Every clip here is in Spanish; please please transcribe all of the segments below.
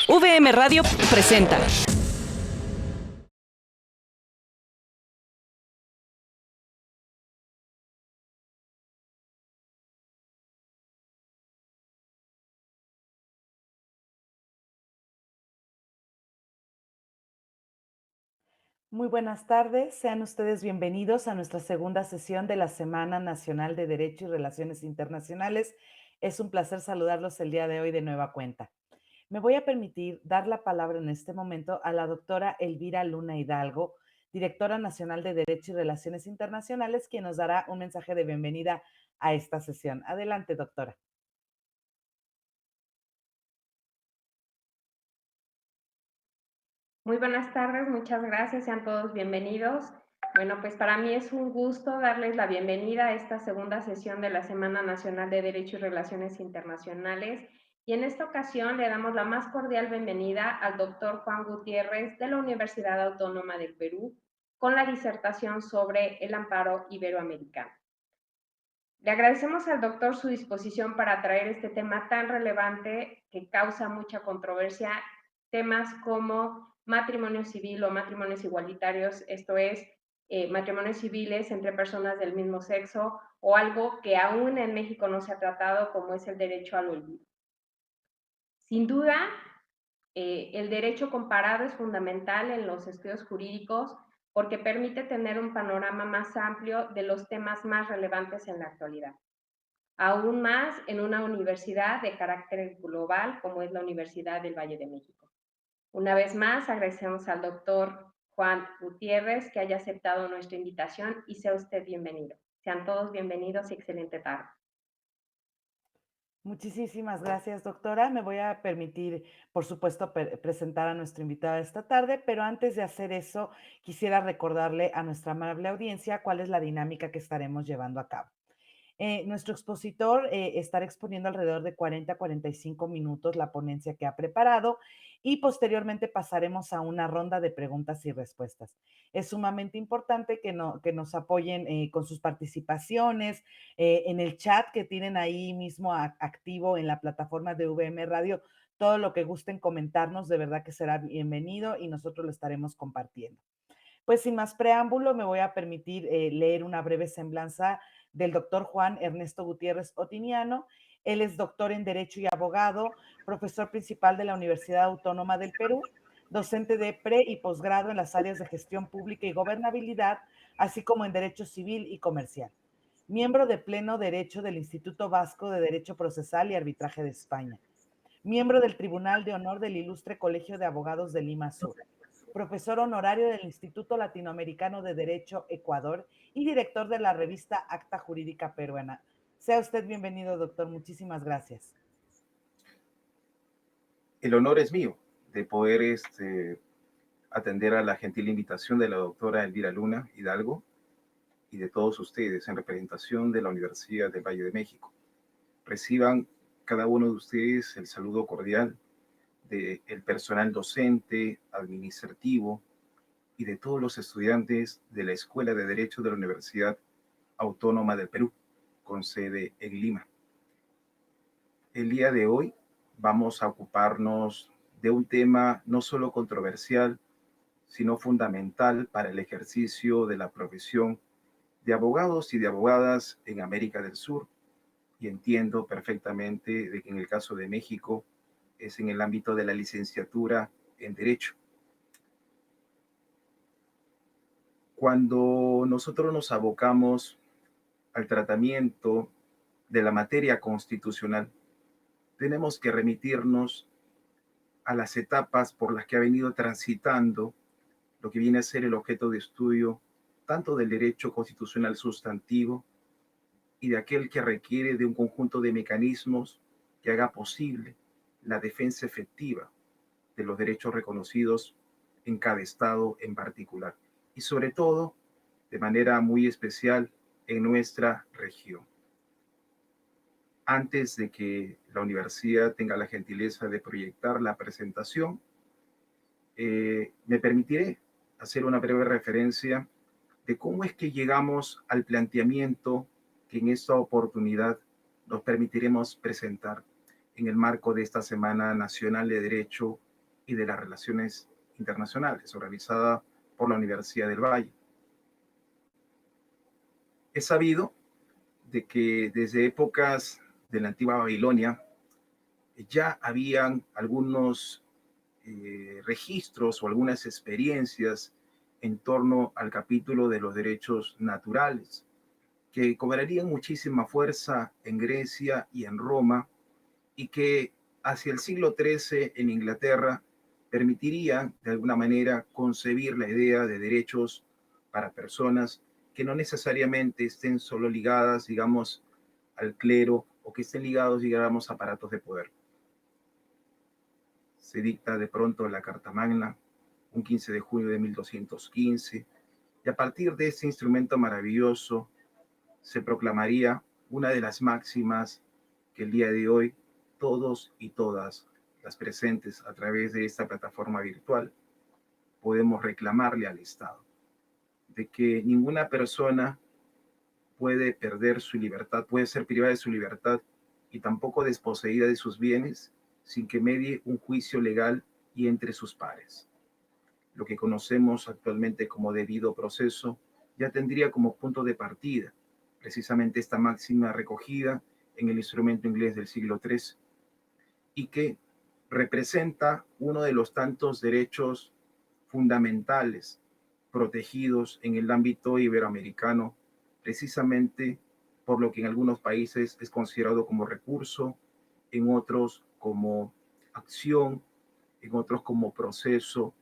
VM Radio presenta. Muy buenas tardes, sean ustedes bienvenidos a nuestra segunda sesión de la Semana Nacional de Derecho y Relaciones Internacionales. Es un placer saludarlos el día de hoy de nueva cuenta. Me voy a permitir dar la palabra en este momento a la doctora Elvira Luna Hidalgo, directora nacional de Derecho y Relaciones Internacionales, quien nos dará un mensaje de bienvenida a esta sesión. Adelante, doctora. Muy buenas tardes, muchas gracias, sean todos bienvenidos. Bueno, pues para mí es un gusto darles la bienvenida a esta segunda sesión de la Semana Nacional de Derecho y Relaciones Internacionales. Y en esta ocasión le damos la más cordial bienvenida al doctor Juan Gutiérrez de la Universidad Autónoma del Perú con la disertación sobre el amparo iberoamericano. Le agradecemos al doctor su disposición para traer este tema tan relevante que causa mucha controversia, temas como matrimonio civil o matrimonios igualitarios, esto es, matrimonios civiles entre personas del mismo sexo, o algo que aún en México no se ha tratado, como es el derecho al olvido. Sin duda, el derecho comparado es fundamental en los estudios jurídicos porque permite tener un panorama más amplio de los temas más relevantes en la actualidad. Aún más en una universidad de carácter global como es la Universidad del Valle de México. Una vez más, agradecemos al doctor Juan Gutiérrez que haya aceptado nuestra invitación y sea usted bienvenido. Sean todos bienvenidos y excelente tarde. Muchísimas gracias, doctora. Me voy a permitir, por supuesto, presentar a nuestro invitado esta tarde, pero antes de hacer eso, quisiera recordarle a nuestra amable audiencia cuál es la dinámica que estaremos llevando a cabo. Nuestro expositor estará exponiendo alrededor de 40 a 45 minutos la ponencia que ha preparado y posteriormente pasaremos a una ronda de preguntas y respuestas. Es sumamente importante que nos apoyen con sus participaciones en el chat que tienen ahí mismo activo en la plataforma de VM Radio. Todo lo que gusten comentarnos, de verdad que será bienvenido y nosotros lo estaremos compartiendo. Pues sin más preámbulo, me voy a permitir leer una breve semblanza del doctor Juan Ernesto Gutiérrez Otiniano. Él es doctor en Derecho y abogado, profesor principal de la Universidad Autónoma del Perú, docente de pre y posgrado en las áreas de gestión pública y gobernabilidad, así como en Derecho Civil y Comercial. Miembro de pleno derecho del Instituto Vasco de Derecho Procesal y Arbitraje de España. Miembro del Tribunal de Honor del Ilustre Colegio de Abogados de Lima Sur, profesor honorario del Instituto Latinoamericano de Derecho Ecuador y director de la revista Acta Jurídica Peruana. Sea usted bienvenido, doctor. Muchísimas gracias. El honor es mío de poder atender a la gentil invitación de la doctora Elvira Luna Hidalgo y de todos ustedes en representación de la Universidad del Valle de México. Reciban cada uno de ustedes el saludo cordial del personal docente, administrativo y de todos los estudiantes de la Escuela de Derecho de la Universidad Autónoma del Perú, con sede en Lima. El día de hoy vamos a ocuparnos de un tema no solo controversial, sino fundamental para el ejercicio de la profesión de abogados y de abogadas en América del Sur. Y entiendo perfectamente de que en el caso de México es en el ámbito de la licenciatura en Derecho. Cuando nosotros nos abocamos al tratamiento de la materia constitucional, tenemos que remitirnos a las etapas por las que ha venido transitando lo que viene a ser el objeto de estudio tanto del derecho constitucional sustantivo y de aquel que requiere de un conjunto de mecanismos que haga posible la defensa efectiva de los derechos reconocidos en cada estado en particular y sobre todo de manera muy especial en nuestra región. Antes de que la universidad tenga la gentileza de proyectar la presentación, me permitiré hacer una breve referencia de cómo es que llegamos al planteamiento que en esta oportunidad nos permitiremos presentar en el marco de esta Semana Nacional de Derecho y de las Relaciones Internacionales, organizada por la Universidad del Valle. Es sabido de que desde épocas de la antigua Babilonia ya habían algunos registros o algunas experiencias en torno al capítulo de los derechos naturales, que cobrarían muchísima fuerza en Grecia y en Roma, y que hacia el siglo XIII en Inglaterra permitirían de alguna manera concebir la idea de derechos para personas que no necesariamente estén solo ligadas, digamos, al clero o que estén ligados, digamos, a aparatos de poder. Se dicta de pronto la Carta Magna, un 15 de junio de 1215, y a partir de este instrumento maravilloso se proclamaría una de las máximas que el día de hoy todos y todas las presentes a través de esta plataforma virtual podemos reclamarle al Estado, de que ninguna persona puede perder su libertad, puede ser privada de su libertad y tampoco desposeída de sus bienes sin que medie un juicio legal y entre sus pares. Lo que conocemos actualmente como debido proceso ya tendría como punto de partida precisamente esta máxima recogida en el instrumento inglés del siglo III y que representa uno de los tantos derechos fundamentales protegidos en el ámbito iberoamericano, precisamente por lo que en algunos países es considerado como recurso, en otros como acción, en otros como proceso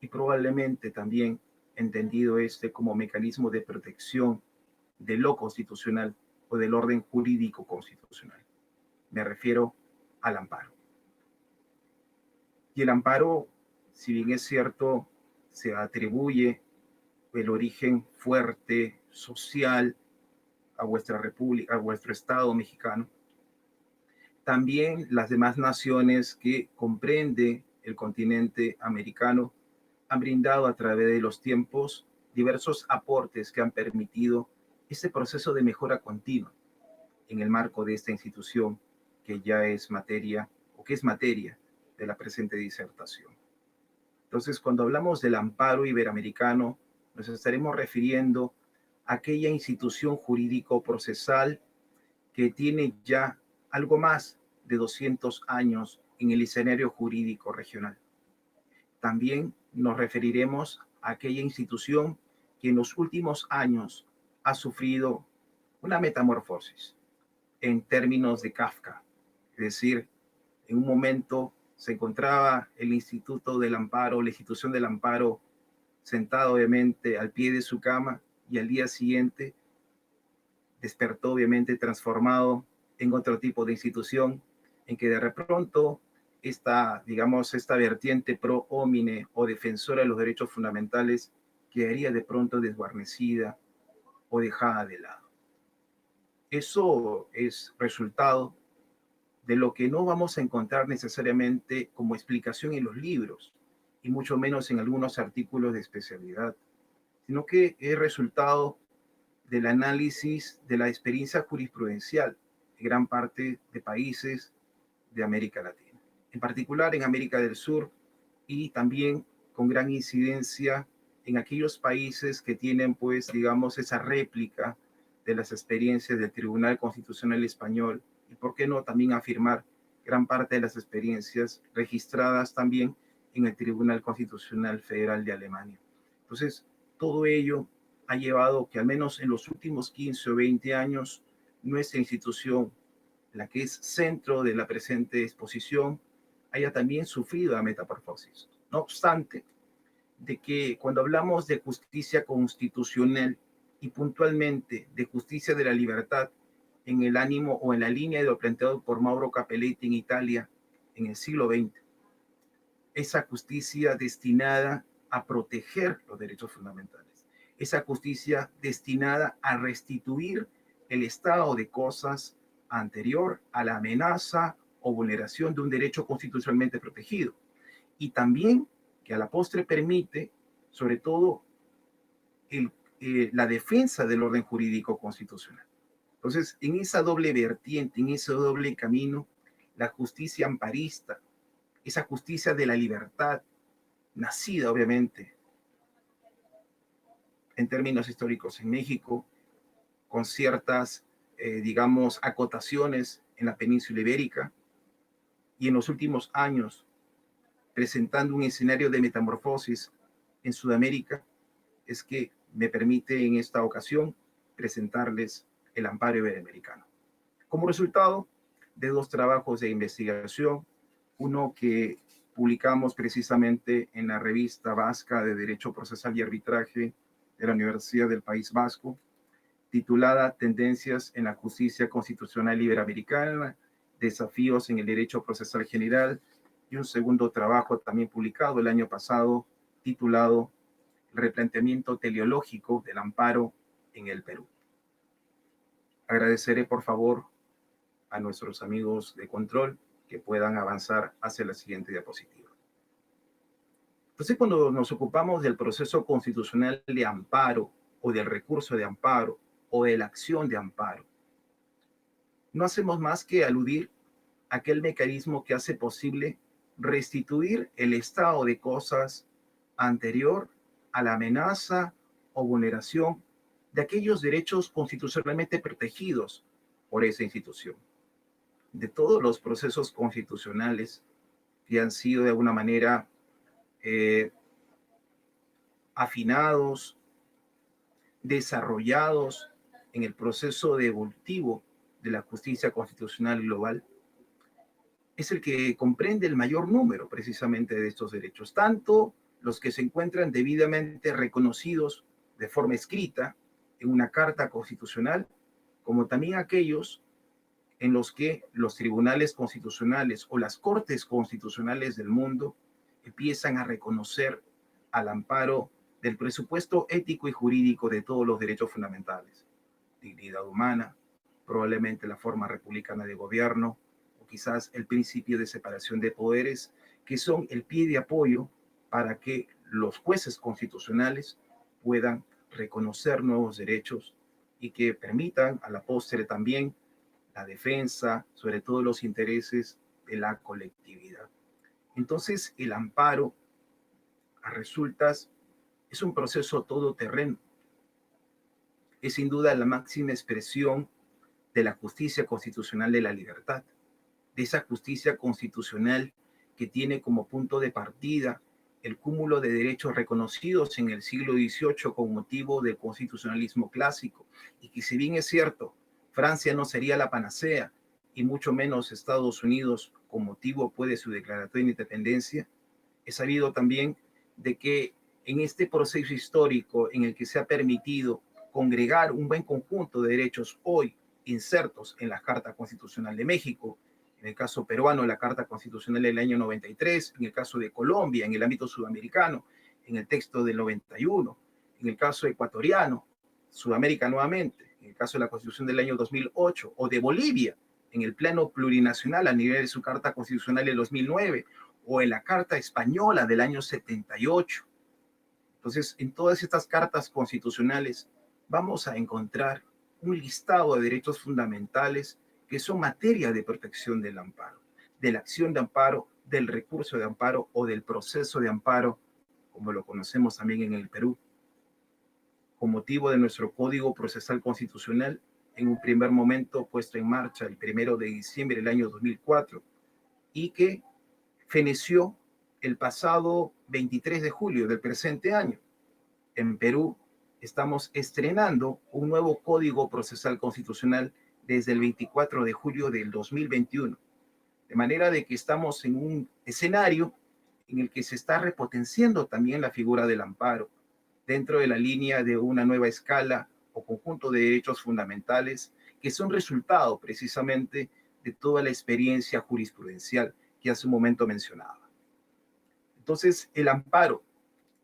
y probablemente también entendido como mecanismo de protección de lo constitucional o del orden jurídico constitucional. Me refiero al amparo. Y el amparo, si bien es cierto, se atribuye el origen fuerte, social, a vuestra república, a vuestro Estado mexicano, también las demás naciones que comprende el continente americano han brindado a través de los tiempos diversos aportes que han permitido este proceso de mejora continua en el marco de esta institución que ya es materia o que es materia de la presente disertación. Entonces, cuando hablamos del amparo iberoamericano, nos estaremos refiriendo a aquella institución jurídico-procesal que tiene ya algo más de 200 años en el escenario jurídico regional. También nos referiremos a aquella institución que en los últimos años ha sufrido una metamorfosis en términos de Kafka. Es decir, en un momento se encontraba el Instituto del Amparo, la institución del amparo, sentado obviamente al pie de su cama y al día siguiente despertó obviamente transformado en otro tipo de institución en que de pronto esta vertiente pro homine o defensora de los derechos fundamentales quedaría de pronto desguarnecida o dejada de lado. Eso es resultado de lo que no vamos a encontrar necesariamente como explicación en los libros, y mucho menos en algunos artículos de especialidad, sino que es resultado del análisis de la experiencia jurisprudencial de gran parte de países de América Latina, en particular en América del Sur y también con gran incidencia en aquellos países que tienen, pues, digamos, esa réplica de las experiencias del Tribunal Constitucional Español y, por qué no, también afirmar gran parte de las experiencias registradas también en el Tribunal Constitucional Federal de Alemania. Entonces, todo ello ha llevado que al menos en los últimos 15 o 20 años nuestra institución, la que es centro de la presente exposición, haya también sufrido la metamorfosis. No obstante, de que cuando hablamos de justicia constitucional y puntualmente de justicia de la libertad en el ánimo o en la línea de lo planteado por Mauro Capelletti en Italia en el siglo XX, esa justicia destinada a proteger los derechos fundamentales, esa justicia destinada a restituir el estado de cosas anterior a la amenaza o vulneración de un derecho constitucionalmente protegido, y también que a la postre permite, sobre todo, la defensa del orden jurídico constitucional. Entonces, en esa doble vertiente, en ese doble camino, la justicia amparista, esa justicia de la libertad, nacida obviamente en términos históricos en México, con ciertas, digamos, acotaciones en la península ibérica, y en los últimos años presentando un escenario de metamorfosis en Sudamérica, es que me permite en esta ocasión presentarles el amparo iberoamericano. Como resultado de dos trabajos de investigación, uno que publicamos precisamente en la revista vasca de Derecho Procesal y Arbitraje de la Universidad del País Vasco, titulada Tendencias en la Justicia Constitucional Iberoamericana, Desafíos en el Derecho Procesal General, y un segundo trabajo también publicado el año pasado, titulado Replanteamiento teleológico del amparo en el Perú. Agradeceré, por favor, a nuestros amigos de control que puedan avanzar hacia la siguiente diapositiva. Entonces, cuando nos ocupamos del proceso constitucional de amparo o del recurso de amparo o de la acción de amparo, no hacemos más que aludir a aquel mecanismo que hace posible restituir el estado de cosas anterior a la amenaza o vulneración de aquellos derechos constitucionalmente protegidos por esa institución. De todos los procesos constitucionales que han sido de alguna manera afinados, desarrollados en el proceso de evolutivo de la justicia constitucional global, es el que comprende el mayor número precisamente de estos derechos, tanto los que se encuentran debidamente reconocidos de forma escrita en una carta constitucional, como también aquellos en los que los tribunales constitucionales o las cortes constitucionales del mundo empiezan a reconocer al amparo del presupuesto ético y jurídico de todos los derechos fundamentales. Dignidad humana, probablemente la forma republicana de gobierno, o quizás el principio de separación de poderes, que son el pie de apoyo para que los jueces constitucionales puedan reconocer nuevos derechos y que permitan a la postre también la defensa, sobre todo los intereses de la colectividad. Entonces, el amparo a resultas es un proceso todoterreno. Es sin duda la máxima expresión de la justicia constitucional de la libertad, de esa justicia constitucional que tiene como punto de partida el cúmulo de derechos reconocidos en el siglo XVIII con motivo del constitucionalismo clásico, y que si bien es cierto, Francia no sería la panacea, y mucho menos Estados Unidos con motivo pues, de su declaratoria de independencia, es sabido también de que en este proceso histórico en el que se ha permitido congregar un buen conjunto de derechos hoy insertos en la Carta Constitucional de México, en el caso peruano, la Carta Constitucional del año 93, en el caso de Colombia, en el ámbito sudamericano, en el texto del 91, en el caso ecuatoriano, Sudamérica nuevamente, en el caso de la Constitución del año 2008, o de Bolivia, en el plano plurinacional a nivel de su Carta Constitucional del 2009, o en la Carta Española del año 78. Entonces, en todas estas cartas constitucionales vamos a encontrar un listado de derechos fundamentales que son materia de protección del amparo, de la acción de amparo, del recurso de amparo o del proceso de amparo, como lo conocemos también en el Perú, con motivo de nuestro Código Procesal Constitucional, en un primer momento puesto en marcha el 1 de diciembre del año 2004, y que feneció el pasado 23 de julio del presente año. En Perú estamos estrenando un nuevo Código Procesal Constitucional desde el 24 de julio del 2021. De manera de que estamos en un escenario en el que se está repotenciando también la figura del amparo, dentro de la línea de una nueva escala o conjunto de derechos fundamentales que son resultado precisamente de toda la experiencia jurisprudencial que hace un momento mencionaba. Entonces, el amparo,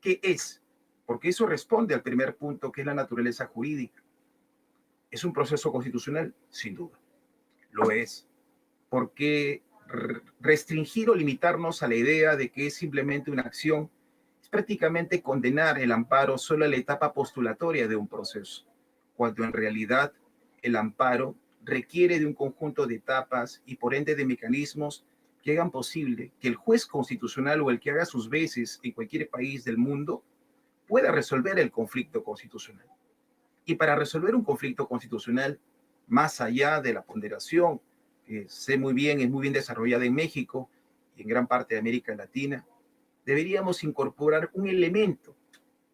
¿qué es? Porque eso responde al primer punto, que es la naturaleza jurídica. ¿Es un proceso constitucional? Sin duda, lo es. Porque restringir o limitarnos a la idea de que es simplemente una acción es prácticamente condenar el amparo solo a la etapa postulatoria de un proceso, cuando en realidad el amparo requiere de un conjunto de etapas y por ende de mecanismos que hagan posible que el juez constitucional o el que haga sus veces en cualquier país del mundo pueda resolver el conflicto constitucional. Y para resolver un conflicto constitucional, más allá de la ponderación, que sé muy bien, es muy bien desarrollada en México y en gran parte de América Latina, deberíamos incorporar un elemento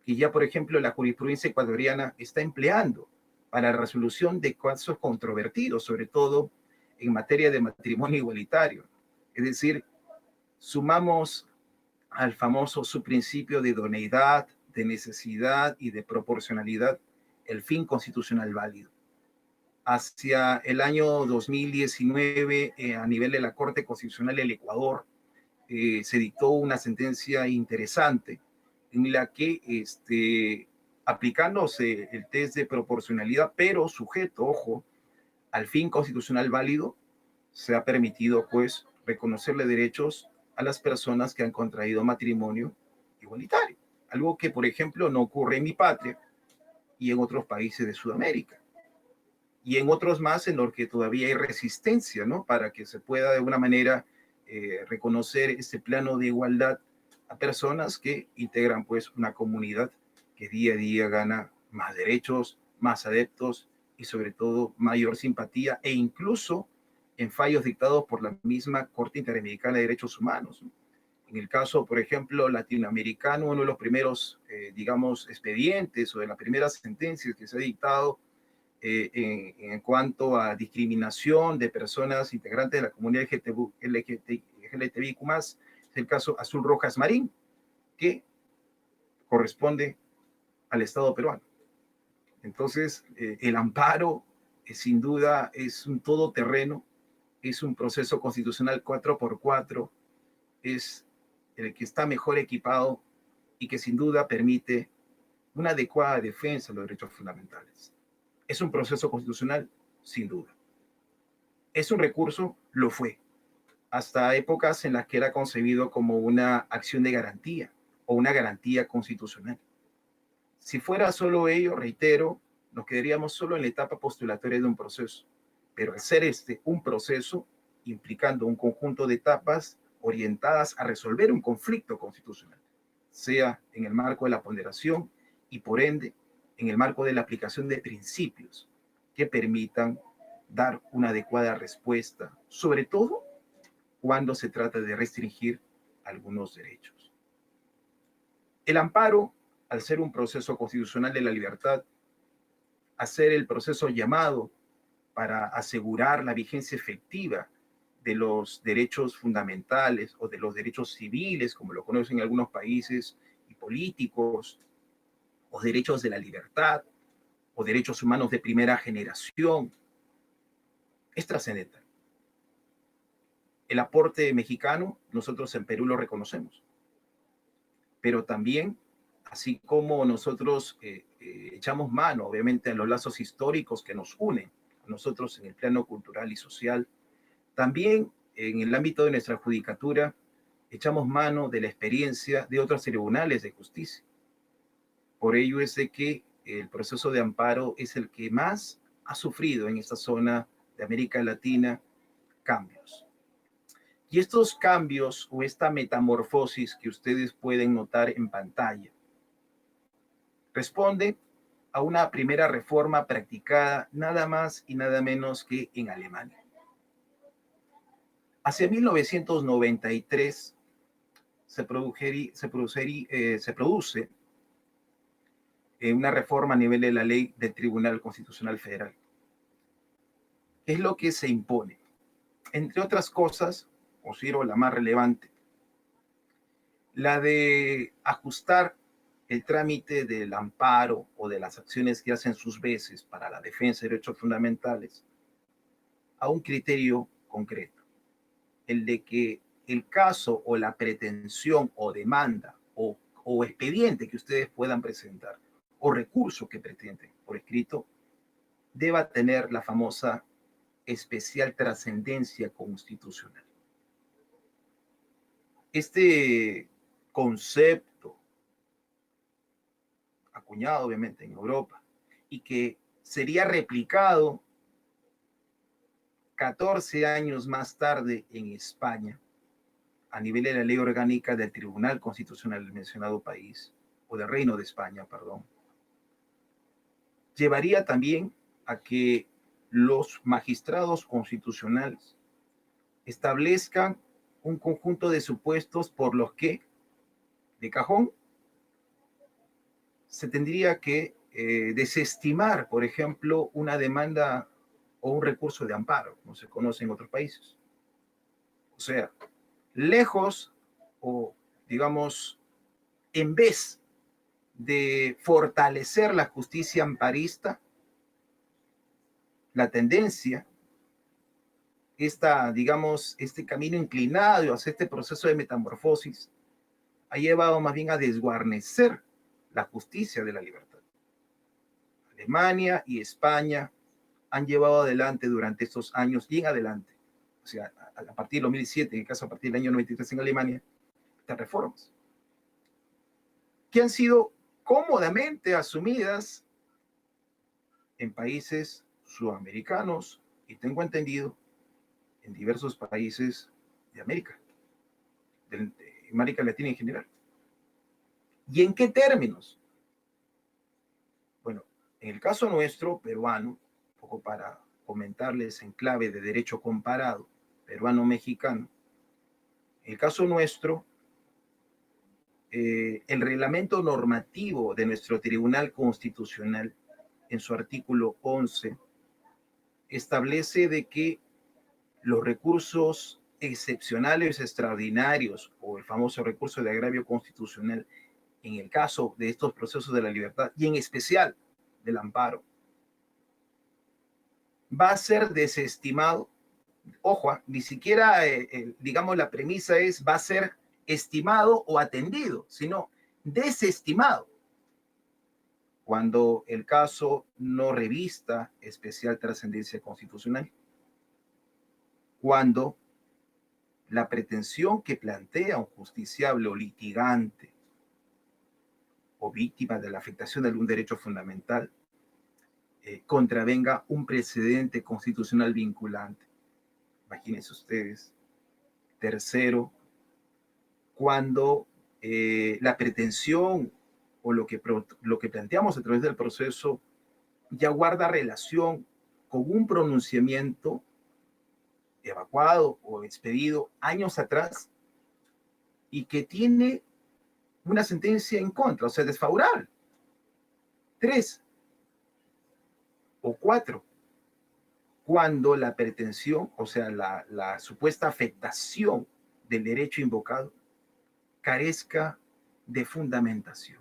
que ya, por ejemplo, la jurisprudencia ecuatoriana está empleando para la resolución de casos controvertidos, sobre todo en materia de matrimonio igualitario. Es decir, sumamos al famoso subprincipio de idoneidad, de necesidad y de proporcionalidad el fin constitucional válido. Hacia el año 2019, a nivel de la Corte Constitucional del Ecuador, se dictó una sentencia interesante en la que, aplicándose el test de proporcionalidad, pero sujeto, ojo, al fin constitucional válido, se ha permitido, pues, reconocerle derechos a las personas que han contraído matrimonio igualitario. Algo que, por ejemplo, no ocurre en mi patria y en otros países de Sudamérica. Y en otros más en los que todavía hay resistencia, ¿no? Para que se pueda de alguna manera reconocer este plano de igualdad a personas que integran, pues, una comunidad que día a día gana más derechos, más adeptos y sobre todo mayor simpatía e incluso en fallos dictados por la misma Corte Interamericana de Derechos Humanos, ¿no? En el caso, por ejemplo, latinoamericano, uno de los primeros, digamos, expedientes o de las primeras sentencias que se ha dictado en cuanto a discriminación de personas integrantes de la comunidad LGTBIQ+, es el caso Azul Rojas Marín, que corresponde al Estado peruano. Entonces, el amparo, sin duda, es un todoterreno, es un proceso constitucional 4x4, es el que está mejor equipado y que sin duda permite una adecuada defensa de los derechos fundamentales. ¿Es un proceso constitucional? Sin duda. ¿Es un recurso? Lo fue. Hasta épocas en las que era concebido como una acción de garantía o una garantía constitucional. Si fuera solo ello, reitero, nos quedaríamos solo en la etapa postulatoria de un proceso. Pero al ser un proceso implicando un conjunto de etapas orientadas a resolver un conflicto constitucional, sea en el marco de la ponderación y por ende en el marco de la aplicación de principios que permitan dar una adecuada respuesta, sobre todo cuando se trata de restringir algunos derechos. El amparo, al ser un proceso constitucional de la libertad, a ser el proceso llamado para asegurar la vigencia efectiva de los derechos fundamentales o de los derechos civiles, como lo conocen algunos países, y políticos, o derechos de la libertad, o derechos humanos de primera generación, es trascendental. El aporte mexicano, nosotros en Perú lo reconocemos, pero también, así como nosotros echamos mano, obviamente, a los lazos históricos que nos unen a nosotros en el plano cultural y social, también en el ámbito de nuestra judicatura echamos mano de la experiencia de otros tribunales de justicia. Por ello es de que el proceso de amparo es el que más ha sufrido en esta zona de América Latina cambios. Y estos cambios o esta metamorfosis que ustedes pueden notar en pantalla responde a una primera reforma practicada nada más y nada menos que en Alemania. Hacia 1993 se produce una reforma a nivel de la ley del Tribunal Constitucional Federal. ¿Qué es lo que se impone? Entre otras cosas, considero la más relevante, la de ajustar el trámite del amparo o de las acciones que hacen sus veces para la defensa de derechos fundamentales a un criterio concreto, el de que el caso o la pretensión o demanda o expediente que ustedes puedan presentar o recurso que pretenden por escrito deba tener la famosa especial trascendencia constitucional. Este concepto, acuñado obviamente en Europa, y que sería replicado 14 años más tarde en España, a nivel de la ley orgánica del Tribunal Constitucional del mencionado país, o del Reino de España, perdón, llevaría también a que los magistrados constitucionales establezcan un conjunto de supuestos por los que, de cajón, se tendría que desestimar, por ejemplo, una demanda o un recurso de amparo, como se conoce en otros países. O sea, lejos o, digamos, en vez de fortalecer la justicia amparista, la tendencia, digamos, este camino inclinado hacia este proceso de metamorfosis, ha llevado más bien a desguarnecer la justicia de la libertad. Alemania y España han llevado adelante durante estos años y en adelante, o sea, a partir del 2007, en el caso a partir del año 93 en Alemania, estas reformas, que han sido cómodamente asumidas en países sudamericanos y tengo entendido en diversos países de América, de América Latina en general. ¿Y en qué términos? Bueno, en el caso nuestro, peruano, un poco para comentarles en clave de derecho comparado, peruano-mexicano, en el caso nuestro, el reglamento normativo de nuestro Tribunal Constitucional, en su artículo 11, establece de que los recursos excepcionales extraordinarios o el famoso recurso de agravio constitucional en el caso de estos procesos de la libertad y en especial del amparo va a ser desestimado. Ojo, ni siquiera digamos la premisa es va a ser estimado o atendido, sino desestimado cuando el caso no revista especial trascendencia constitucional, cuando la pretensión que plantea un justiciable o litigante o víctima de la afectación de algún derecho fundamental contravenga un precedente constitucional vinculante. Imagínense ustedes. Tercero, cuando la pretensión o lo que planteamos a través del proceso ya guarda relación con un pronunciamiento evacuado o expedido años atrás y que tiene una sentencia en contra, o sea, desfavorable. 3 o 4, cuando la pretensión, o sea, la supuesta afectación del derecho invocado carezca de fundamentación.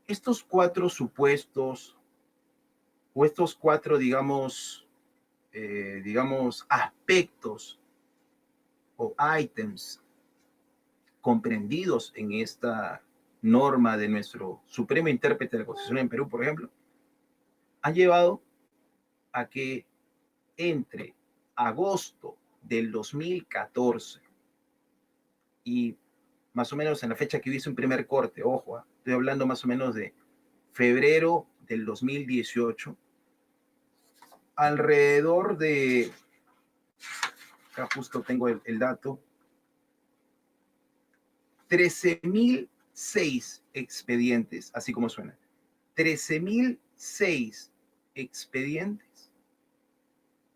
Estos 4 supuestos o estos 4, digamos, aspectos o ítems comprendidos en esta norma de nuestro supremo intérprete de la Constitución en Perú, por ejemplo, han llevado a que entre agosto del 2014 y más o menos en la fecha que hice un primer corte, ojo, estoy hablando más o menos de febrero del 2018, alrededor de, acá justo tengo el dato, 13.006 expedientes, así como suena, 13.006 expedientes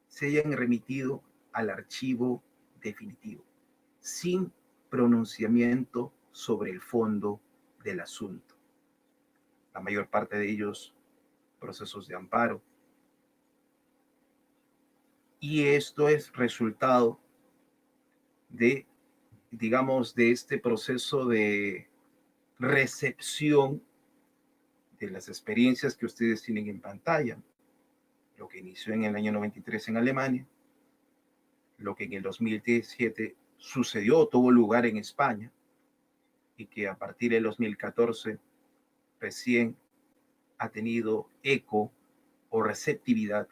se hayan remitido al archivo definitivo, sin pronunciamiento sobre el fondo del asunto. La mayor parte de ellos procesos de amparo. Y esto es resultado de, digamos, de este proceso de recepción de las experiencias que ustedes tienen en pantalla, lo que inició en el año 93 en Alemania, lo que en el 2017 sucedió, tuvo lugar en España, y que a partir del 2014 recién ha tenido eco o receptividad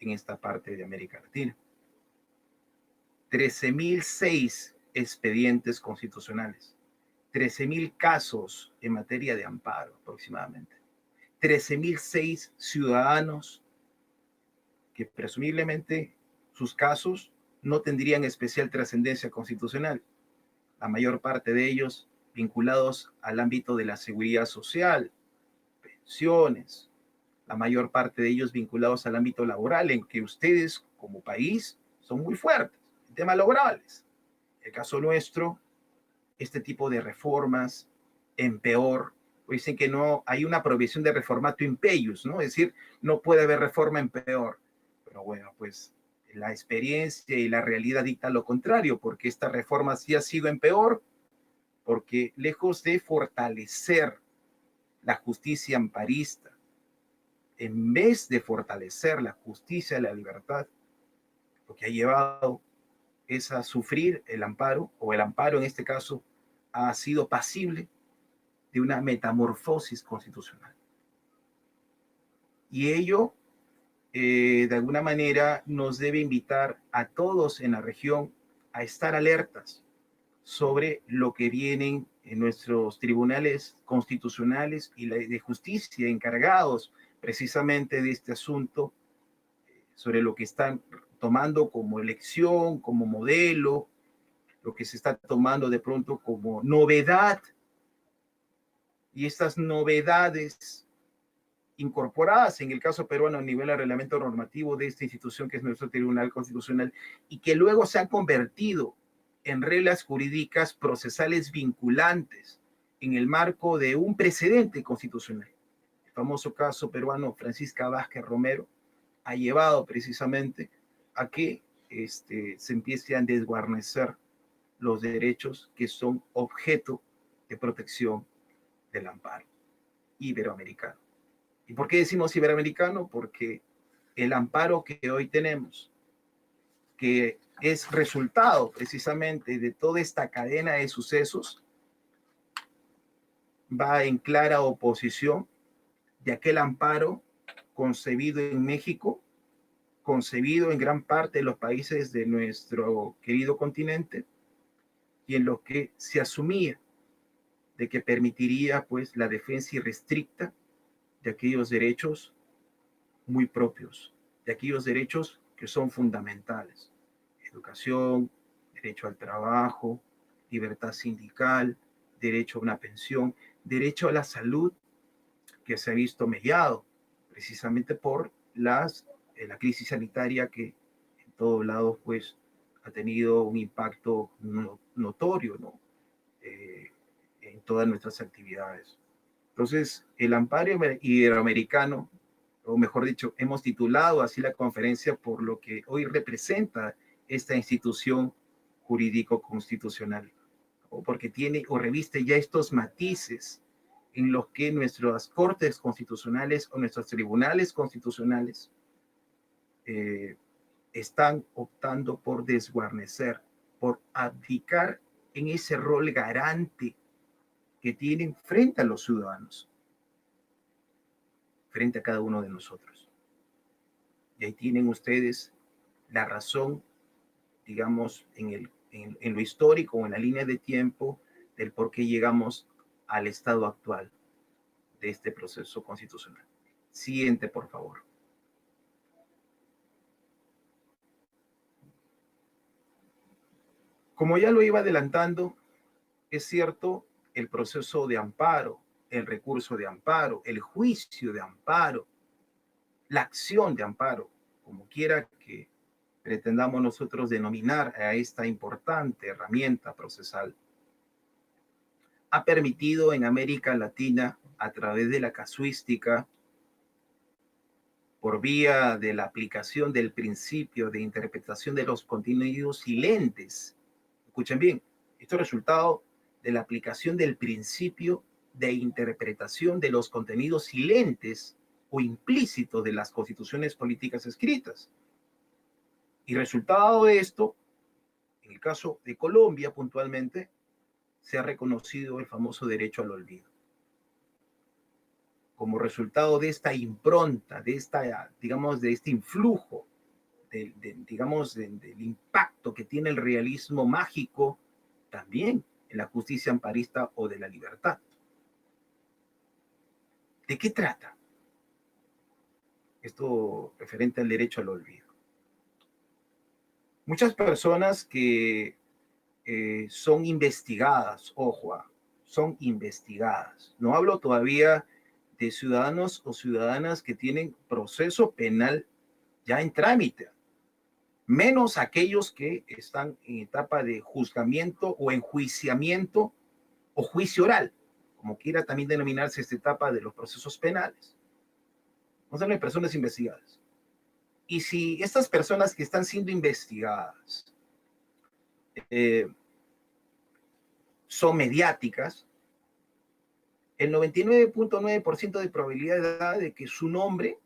en esta parte de América Latina. 13.006 expedientes constitucionales, 13.000 casos en materia de amparo aproximadamente, 13.006 ciudadanos que presumiblemente sus casos no tendrían especial trascendencia constitucional. La mayor parte de ellos vinculados al ámbito de la seguridad social, pensiones, la mayor parte de ellos vinculados al ámbito laboral, en que ustedes como país son muy fuertes en temas laborales. En el caso nuestro, este tipo de reformas en peor, pues dicen que no hay una prohibición de reformato impeius, ¿no? Es decir, no puede haber reforma en peor. Pero bueno, pues la experiencia y la realidad dicta lo contrario, porque esta reforma sí ha sido en peor, porque lejos de fortalecer la justicia amparista, en vez de fortalecer la justicia y la libertad, lo que ha llevado es a sufrir el amparo, o el amparo en este caso ha sido pasible de una metamorfosis constitucional. Y ello, de alguna manera, nos debe invitar a todos en la región a estar alertas sobre lo que vienen en nuestros tribunales constitucionales y de justicia encargados precisamente de este asunto, sobre lo que están tomando como elección, como modelo, lo que se está tomando de pronto como novedad, y estas novedades incorporadas en el caso peruano a nivel del reglamento normativo de esta institución que es nuestro Tribunal Constitucional, y que luego se han convertido en reglas jurídicas procesales vinculantes en el marco de un precedente constitucional. El famoso caso peruano Francisca Vázquez Romero ha llevado precisamente a que se empiece a desguarnecer los derechos que son objeto de protección del amparo iberoamericano. ¿Y por qué decimos iberoamericano? Porque el amparo que hoy tenemos, que es resultado precisamente de toda esta cadena de sucesos, va en clara oposición de aquel amparo concebido en México, concebido en gran parte de los países de nuestro querido continente, y en lo que se asumía de que permitiría pues la defensa irrestricta de aquellos derechos muy propios, de aquellos derechos que son fundamentales: educación, derecho al trabajo, libertad sindical, derecho a una pensión, derecho a la salud, que se ha visto mellado precisamente por la crisis sanitaria que en todos lados pues ha tenido un impacto notorio, ¿no? En todas nuestras actividades. Entonces, el amparo iberoamericano, o mejor dicho, hemos titulado así la conferencia por lo que hoy representa esta institución jurídico-constitucional, o porque tiene o reviste ya estos matices en los que nuestras cortes constitucionales o nuestros tribunales constitucionales están optando por desguarnecer, por abdicar en ese rol garante que tienen frente a los ciudadanos, frente a cada uno de nosotros. Y ahí tienen ustedes la razón, digamos, en lo histórico o en la línea de tiempo del por qué llegamos al estado actual de este proceso constitucional. Siguiente, por favor. Como ya lo iba adelantando, es cierto, el proceso de amparo, el recurso de amparo, el juicio de amparo, la acción de amparo, como quiera que pretendamos nosotros denominar a esta importante herramienta procesal, ha permitido en América Latina, a través de la casuística, por vía de la aplicación del principio de interpretación de los contenidos silentes. Escuchen bien, esto es resultado de la aplicación del principio de interpretación de los contenidos silentes o implícitos de las constituciones políticas escritas. Y resultado de esto, en el caso de Colombia puntualmente, se ha reconocido el famoso derecho al olvido. Como resultado de esta impronta, de esta, digamos, de este influjo, del impacto que tiene el realismo mágico también en la justicia amparista o de la libertad. ¿De qué trata esto referente al derecho al olvido? muchas personas que son investigadas, ojo, son investigadas. No hablo todavía de ciudadanos o ciudadanas que tienen proceso penal ya en trámite, menos aquellos que están en etapa de juzgamiento o enjuiciamiento o juicio oral, como quiera también denominarse esta etapa de los procesos penales. No son personas investigadas. Y si estas personas que están siendo investigadas son mediáticas, el 99.9% de probabilidad de que su nombre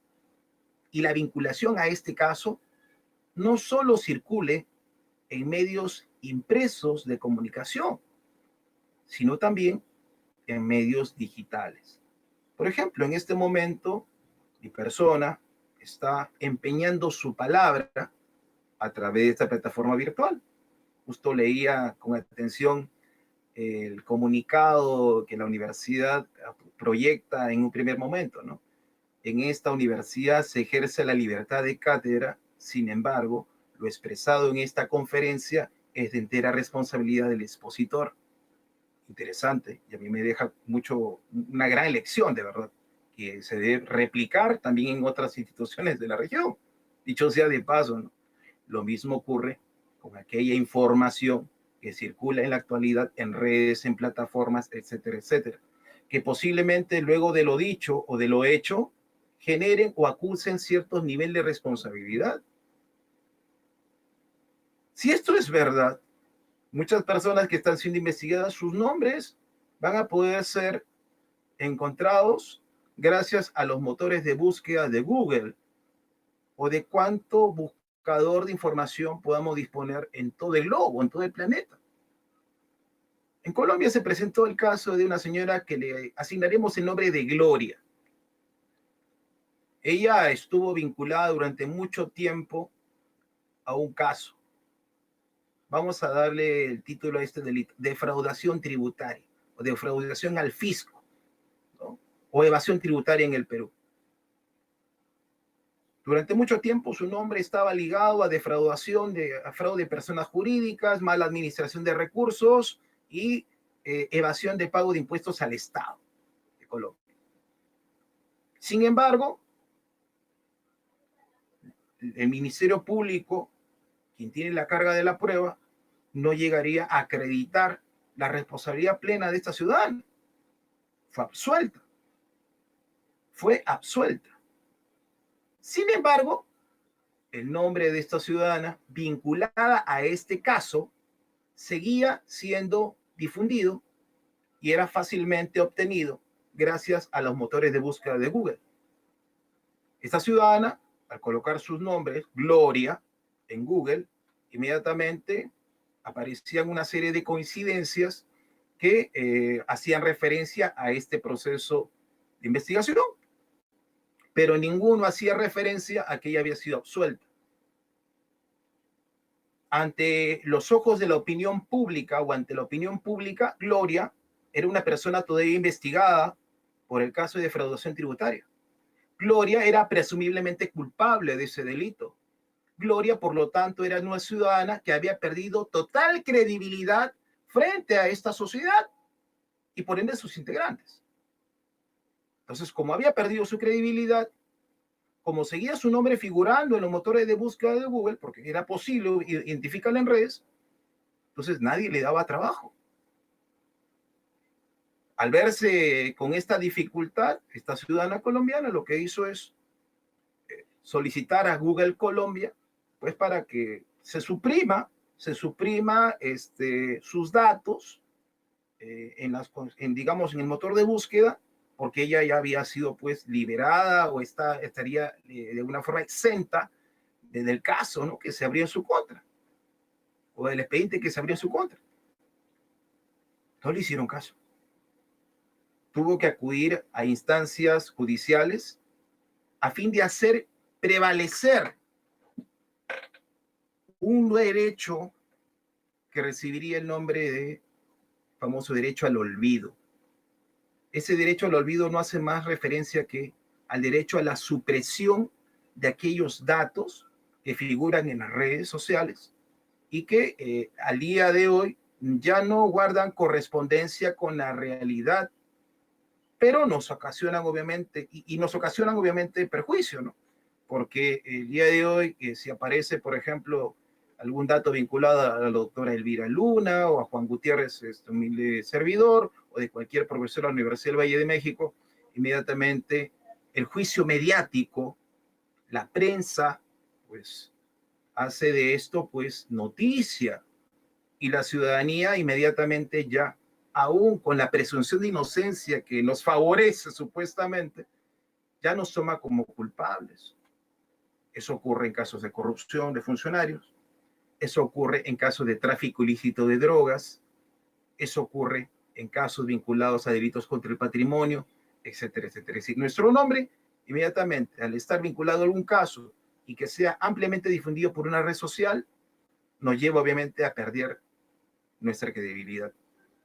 y la vinculación a este caso no solo circule en medios impresos de comunicación, sino también en medios digitales. Por ejemplo, en este momento, mi persona está empeñando su palabra a través de esta plataforma virtual. Justo leía con atención el comunicado que la universidad proyecta en un primer momento, ¿no? En esta universidad se ejerce la libertad de cátedra, sin embargo, lo expresado en esta conferencia es de entera responsabilidad del expositor. Interesante, y a mí me deja una gran lección, de verdad, que se debe replicar también en otras instituciones de la región. Dicho sea de paso, ¿no? Lo mismo ocurre con aquella información que circula en la actualidad en redes, en plataformas, etcétera, etcétera, que posiblemente luego de lo dicho o de lo hecho generen o acusen ciertos niveles de responsabilidad. Si esto es verdad, muchas personas que están siendo investigadas, sus nombres van a poder ser encontrados gracias a los motores de búsqueda de Google o de cuánto buscador de información podamos disponer en todo el globo, en todo el planeta. En Colombia se presentó el caso de una señora que le asignaremos el nombre de Gloria. Ella estuvo vinculada durante mucho tiempo a un caso. Vamos a darle el título a este delito: defraudación tributaria o defraudación al fisco, ¿no? O evasión tributaria en el Perú. Durante mucho tiempo su nombre estaba ligado a defraudación, a fraude de personas jurídicas, mala administración de recursos y evasión de pago de impuestos al Estado de Colombia. Sin embargo, el Ministerio Público, quien tiene la carga de la prueba, no llegaría a acreditar la responsabilidad plena de esta ciudadana. Fue absuelta. Fue absuelta. Sin embargo, el nombre de esta ciudadana vinculada a este caso seguía siendo difundido y era fácilmente obtenido gracias a los motores de búsqueda de Google. Esta ciudadana, al colocar sus nombres, Gloria, en Google, inmediatamente aparecían una serie de coincidencias que hacían referencia a este proceso de investigación, pero ninguno hacía referencia a que ella había sido absuelta. Ante los ojos de la opinión pública o ante la opinión pública, Gloria era una persona todavía investigada por el caso de defraudación tributaria. Gloria era presumiblemente culpable de ese delito. Gloria, por lo tanto, era una ciudadana que había perdido total credibilidad frente a esta sociedad y por ende sus integrantes. Entonces, como había perdido su credibilidad, como seguía su nombre figurando en los motores de búsqueda de Google, porque era posible identificarla en redes, entonces nadie le daba trabajo. Al verse con esta dificultad, esta ciudadana colombiana lo que hizo es solicitar a Google Colombia, pues para que se suprima sus datos digamos, en el motor de búsqueda, porque ella ya había sido pues liberada o estaría de alguna forma exenta del caso, ¿no?, que se abrió en su contra, o del expediente que se abrió en su contra. No le hicieron caso. Tuvo que acudir a instancias judiciales a fin de hacer prevalecer un derecho que recibiría el nombre de famoso derecho al olvido. Ese derecho al olvido no hace más referencia que al derecho a la supresión de aquellos datos que figuran en las redes sociales y que al día de hoy ya no guardan correspondencia con la realidad, pero nos ocasionan obviamente, y nos ocasionan obviamente perjuicio, ¿no? Porque el día de hoy, si aparece, por ejemplo, algún dato vinculado a la doctora Elvira Luna o a Juan Gutiérrez, este humilde servidor, o de cualquier profesor de la Universidad del Valle de México, inmediatamente el juicio mediático, la prensa, pues hace de esto pues noticia, y la ciudadanía inmediatamente ya, aún con la presunción de inocencia que nos favorece supuestamente, ya nos toma como culpables. Eso ocurre en casos de corrupción de funcionarios, eso ocurre en casos de tráfico ilícito de drogas, eso ocurre en casos vinculados a delitos contra el patrimonio, etcétera, etcétera. Es decir, nuestro nombre, inmediatamente, al estar vinculado a algún caso y que sea ampliamente difundido por una red social, nos lleva obviamente a perder nuestra credibilidad.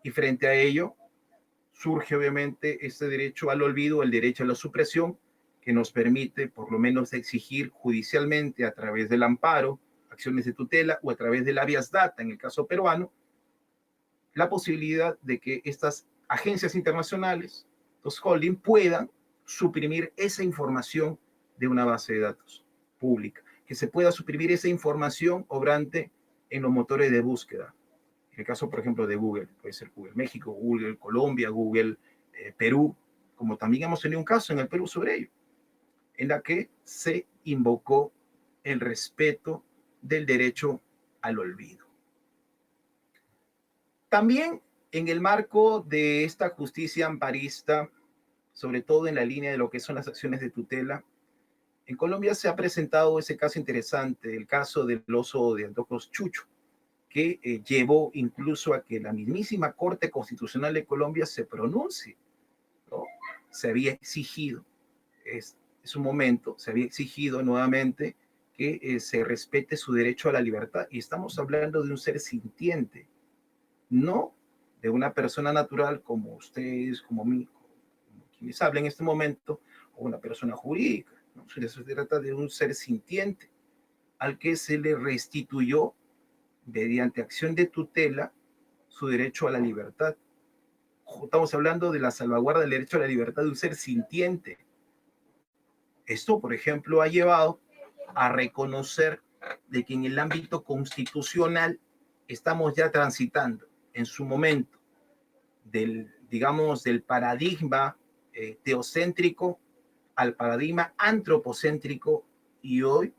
Y frente a ello, surge obviamente este derecho al olvido, el derecho a la supresión, que nos permite por lo menos exigir judicialmente a través del amparo, acciones de tutela o a través del habeas data, en el caso peruano, la posibilidad de que estas agencias internacionales, los holding, puedan suprimir esa información de una base de datos pública, que se pueda suprimir esa información obrante en los motores de búsqueda. En el caso, por ejemplo, de Google, puede ser Google México, Google Colombia, Google Perú, como también hemos tenido un caso en el Perú sobre ello, en la que se invocó el respeto del derecho al olvido. También en el marco de esta justicia amparista, sobre todo en la línea de lo que son las acciones de tutela, en Colombia se ha presentado ese caso interesante, el caso del oso de antojos Chucho, que llevó incluso a que la mismísima Corte Constitucional de Colombia se pronuncie, ¿no? Se había exigido, es un momento, se había exigido nuevamente que se respete su derecho a la libertad, y estamos hablando de un ser sintiente, no de una persona natural como ustedes, como mí, como quienes hablan en este momento, o una persona jurídica, ¿no? Se trata de un ser sintiente al que se le restituyó mediante acción de tutela su derecho a la libertad. Estamos hablando de la salvaguarda del derecho a la libertad de un ser sintiente. Esto, por ejemplo, ha llevado a reconocer de que en el ámbito constitucional estamos ya transitando en su momento del, digamos, del paradigma teocéntrico al paradigma antropocéntrico, y hoy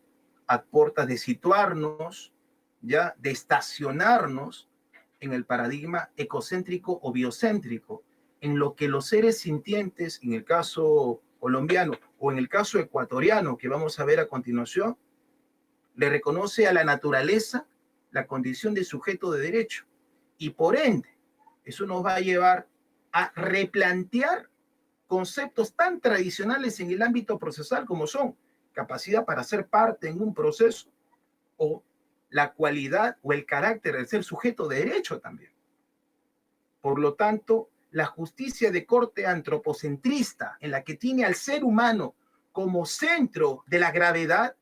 a puertas de situarnos, ya de estacionarnos en el paradigma ecocéntrico o biocéntrico, en lo que los seres sintientes, en el caso colombiano o en el caso ecuatoriano que vamos a ver a continuación, le reconoce a la naturaleza la condición de sujeto de derecho, y por ende eso nos va a llevar a replantear conceptos tan tradicionales en el ámbito procesal como son capacidad para ser parte en un proceso o la cualidad o el carácter de ser sujeto de derecho también. Por lo tanto, la justicia de corte antropocentrista, en la que tiene al ser humano como centro de la gravedad,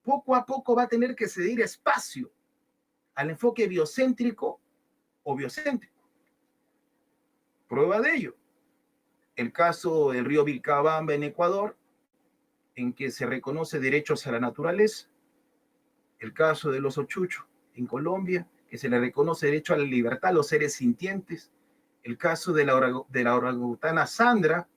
poco a poco va a tener que ceder espacio al enfoque biocéntrico o biocéntrico. Prueba de ello, el caso del río Vilcabamba en Ecuador, en que se reconoce derechos a la naturaleza. El caso del oso Chucho en Colombia, que se le reconoce derecho a la libertad a los seres sintientes. El caso de la orangutana Sandra.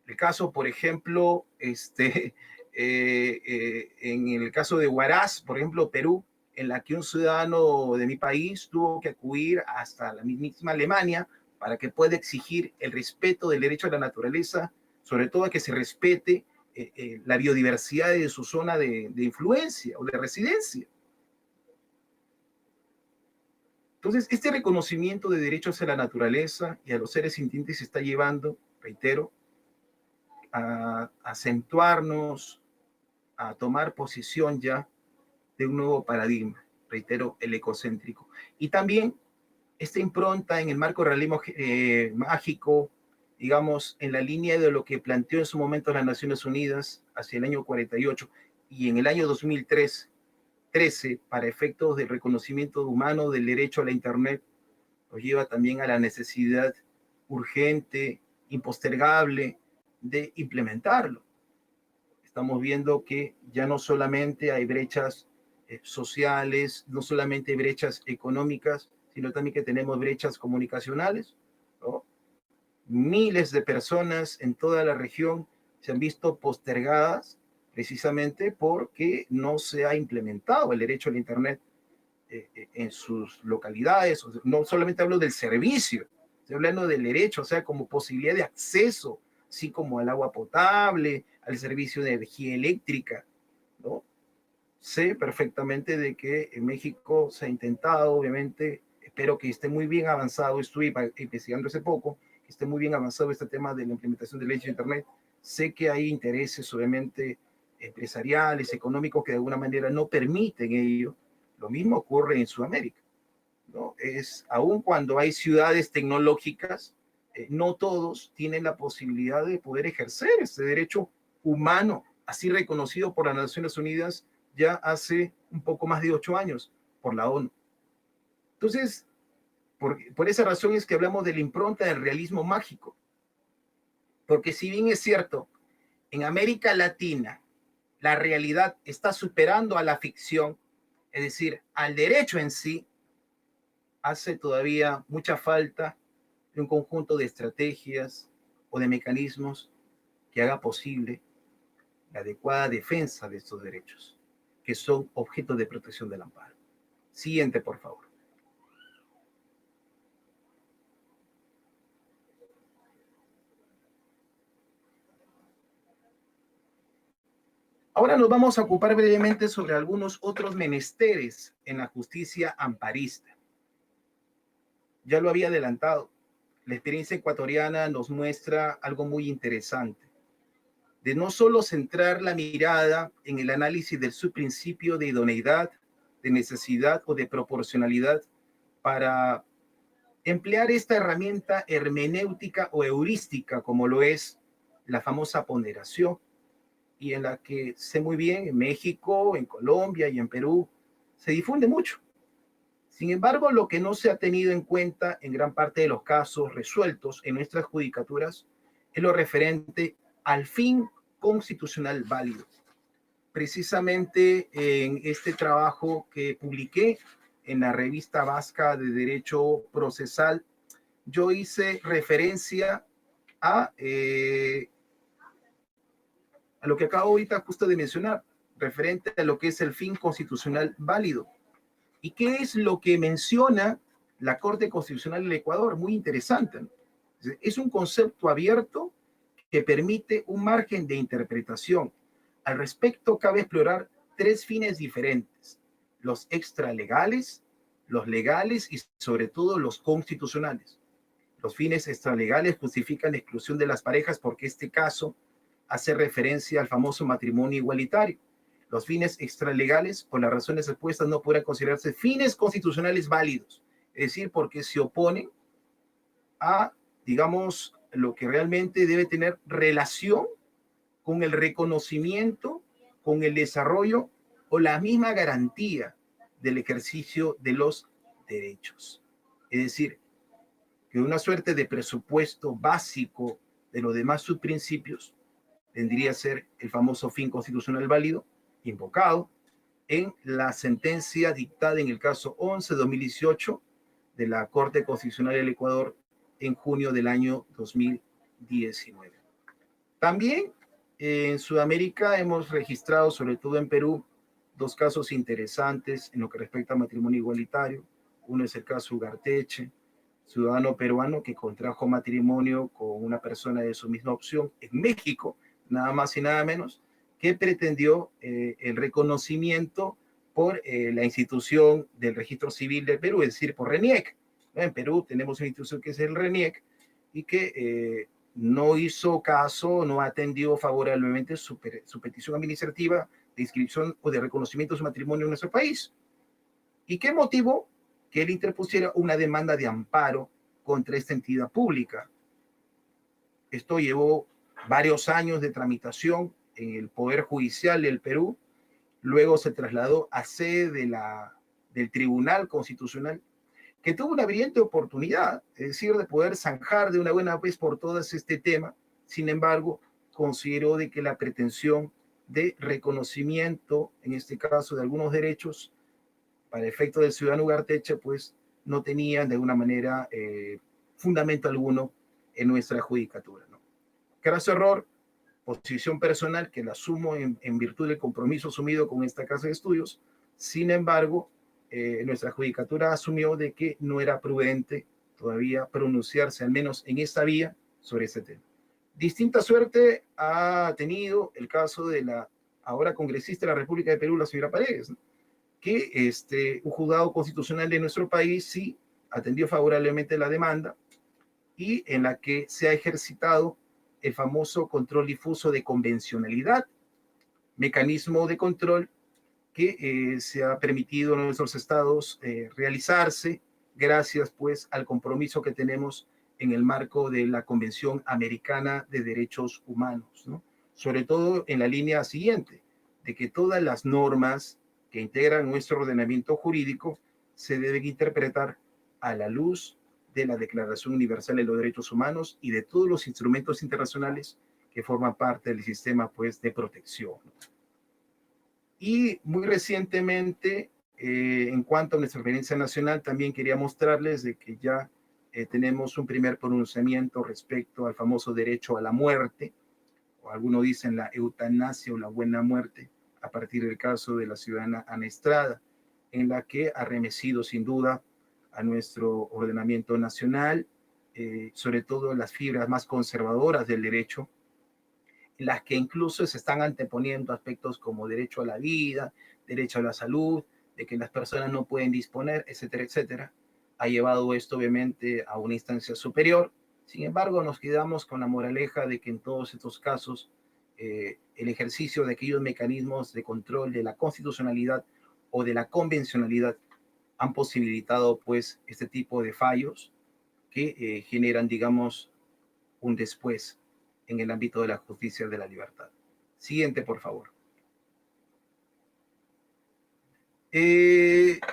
El caso, por ejemplo, en el caso de Huaraz, por ejemplo, Perú, en la que un ciudadano de mi país tuvo que acudir hasta la mismísima Alemania para que pueda exigir el respeto del derecho a la naturaleza, sobre todo a que se respete la biodiversidad de su zona de influencia o de residencia. Entonces, este reconocimiento de derechos a la naturaleza y a los seres sintientes se está llevando, reitero, a acentuarnos, a tomar posición ya de un nuevo paradigma, reitero, el ecocéntrico. Y también esta impronta en el marco realismo mágico, digamos, en la línea de lo que planteó en su momento las Naciones Unidas hacia el año 48 y en el año 2003, 13 para efectos del reconocimiento humano del derecho a la Internet nos lleva también a la necesidad urgente, impostergable de implementarlo. Estamos viendo que ya no solamente hay brechas sociales, no solamente hay brechas económicas, sino también que tenemos brechas comunicacionales, ¿no? Miles de personas en toda la región se han visto postergadas precisamente porque no se ha implementado el derecho al Internet en sus localidades. No solamente hablo del servicio, estoy hablando del derecho, o sea, como posibilidad de acceso, así como al agua potable, al servicio de energía eléctrica, ¿no? Sé perfectamente de que en México se ha intentado, obviamente, espero que esté muy bien avanzado, estuve investigando hace poco, que esté muy bien avanzado este tema de la implementación del derecho a Internet. Sé que hay intereses, obviamente, empresariales, económicos, que de alguna manera no permiten ello. Lo mismo ocurre en Sudamérica, ¿no? Aun cuando hay ciudades tecnológicas, no todos tienen la posibilidad de poder ejercer este derecho humano, así reconocido por las Naciones Unidas ya hace un poco más de 8 años por la ONU. Entonces, por esa razón es que hablamos de la impronta del realismo mágico, porque si bien es cierto, en América Latina la realidad está superando a la ficción, es decir, al derecho en sí, hace todavía mucha falta de un conjunto de estrategias o de mecanismos que haga posible la adecuada defensa de estos derechos, que son objeto de protección del amparo. Siguiente, por favor. Ahora nos vamos a ocupar brevemente sobre algunos otros menesteres en la justicia amparista. Ya lo había adelantado. La experiencia ecuatoriana nos muestra algo muy interesante, de no solo centrar la mirada en el análisis del subprincipio de idoneidad, de necesidad o de proporcionalidad para emplear esta herramienta hermenéutica o heurística, como lo es la famosa ponderación, y en la que sé muy bien en México, en Colombia y en Perú se difunde mucho. Sin embargo, lo que no se ha tenido en cuenta en gran parte de los casos resueltos en nuestras judicaturas es lo referente al fin constitucional válido. Precisamente en este trabajo que publiqué en la revista vasca de Derecho Procesal, yo hice referencia a lo que acabo ahorita justo de mencionar, referente a lo que es el fin constitucional válido. ¿Y qué es lo que menciona la Corte Constitucional del Ecuador? Muy interesante, ¿no? Es un concepto abierto que permite un margen de interpretación. Al respecto, cabe explorar 3 fines diferentes: los extralegales, los legales y sobre todo los constitucionales. Los fines extralegales justifican la exclusión de las parejas porque este caso hace referencia al famoso matrimonio igualitario. Los fines extralegales, por las razones expuestas, no podrán considerarse fines constitucionales válidos, es decir, porque se oponen a, digamos, lo que realmente debe tener relación con el reconocimiento, con el desarrollo o la misma garantía del ejercicio de los derechos. Es decir, que una suerte de presupuesto básico de los demás subprincipios tendría a ser el famoso fin constitucional válido, invocado en la sentencia dictada en el caso 11-2018 de la Corte Constitucional del Ecuador en junio del año 2019. También en Sudamérica hemos registrado, sobre todo en Perú, 2 casos interesantes en lo que respecta a matrimonio igualitario. Uno es el caso Ugarteche, ciudadano peruano que contrajo matrimonio con una persona de su misma opción en México, nada más y nada menos, que pretendió el reconocimiento por la institución del registro civil del Perú, es decir, por RENIEC. En Perú tenemos una institución que es el RENIEC y que no hizo caso, no atendió favorablemente su petición administrativa de inscripción o de reconocimiento de su matrimonio en nuestro país. ¿Y qué motivó que él interpusiera una demanda de amparo contra esta entidad pública? Esto llevó varios años de tramitación en el Poder Judicial del Perú luego se trasladó a sede del Tribunal Constitucional, que tuvo una brillante oportunidad, es decir, de poder zanjar de una buena vez por todas este tema. Sin embargo, consideró de que la pretensión de reconocimiento, en este caso de algunos derechos, para efecto del ciudadano Ugarteche, pues no tenían de alguna manera fundamento alguno en nuestra judicatura, ¿no? Craso error, posición personal que la asumo en virtud del compromiso asumido con esta casa de estudios. Sin embargo, nuestra judicatura asumió de que no era prudente todavía pronunciarse, al menos en esta vía, sobre este tema. Distinta suerte ha tenido el caso de la ahora congresista de la República de Perú, la señora Paredes, ¿no? Que un juzgado constitucional de nuestro país sí atendió favorablemente la demanda y en la que se ha ejercitado el famoso control difuso de convencionalidad, mecanismo de control que se ha permitido en nuestros estados realizarse gracias pues al compromiso que tenemos en el marco de la Convención Americana de Derechos Humanos, ¿no? Sobre todo en la línea siguiente, de que todas las normas que integran nuestro ordenamiento jurídico se deben interpretar a la luz de la Declaración Universal de los Derechos Humanos y de todos los instrumentos internacionales que forman parte del sistema pues de protección. Y muy recientemente, en cuanto a nuestra experiencia nacional, también quería mostrarles de que ya tenemos un primer pronunciamiento respecto al famoso derecho a la muerte, o algunos dicen la eutanasia o la buena muerte, a partir del caso de la ciudadana Ana Estrada, en la que ha arremetido sin duda a nuestro ordenamiento nacional, sobre todo las fibras más conservadoras del derecho, en las que incluso se están anteponiendo aspectos como derecho a la vida, derecho a la salud, de que las personas no pueden disponer, etcétera, etcétera. Ha llevado esto obviamente a una instancia superior. Sin embargo, nos quedamos con la moraleja de que en todos estos casos el ejercicio de aquellos mecanismos de control de la constitucionalidad o de la convencionalidad han posibilitado pues este tipo de fallos que generan, digamos, un después en el ámbito de la justicia de la libertad. Siguiente, por favor.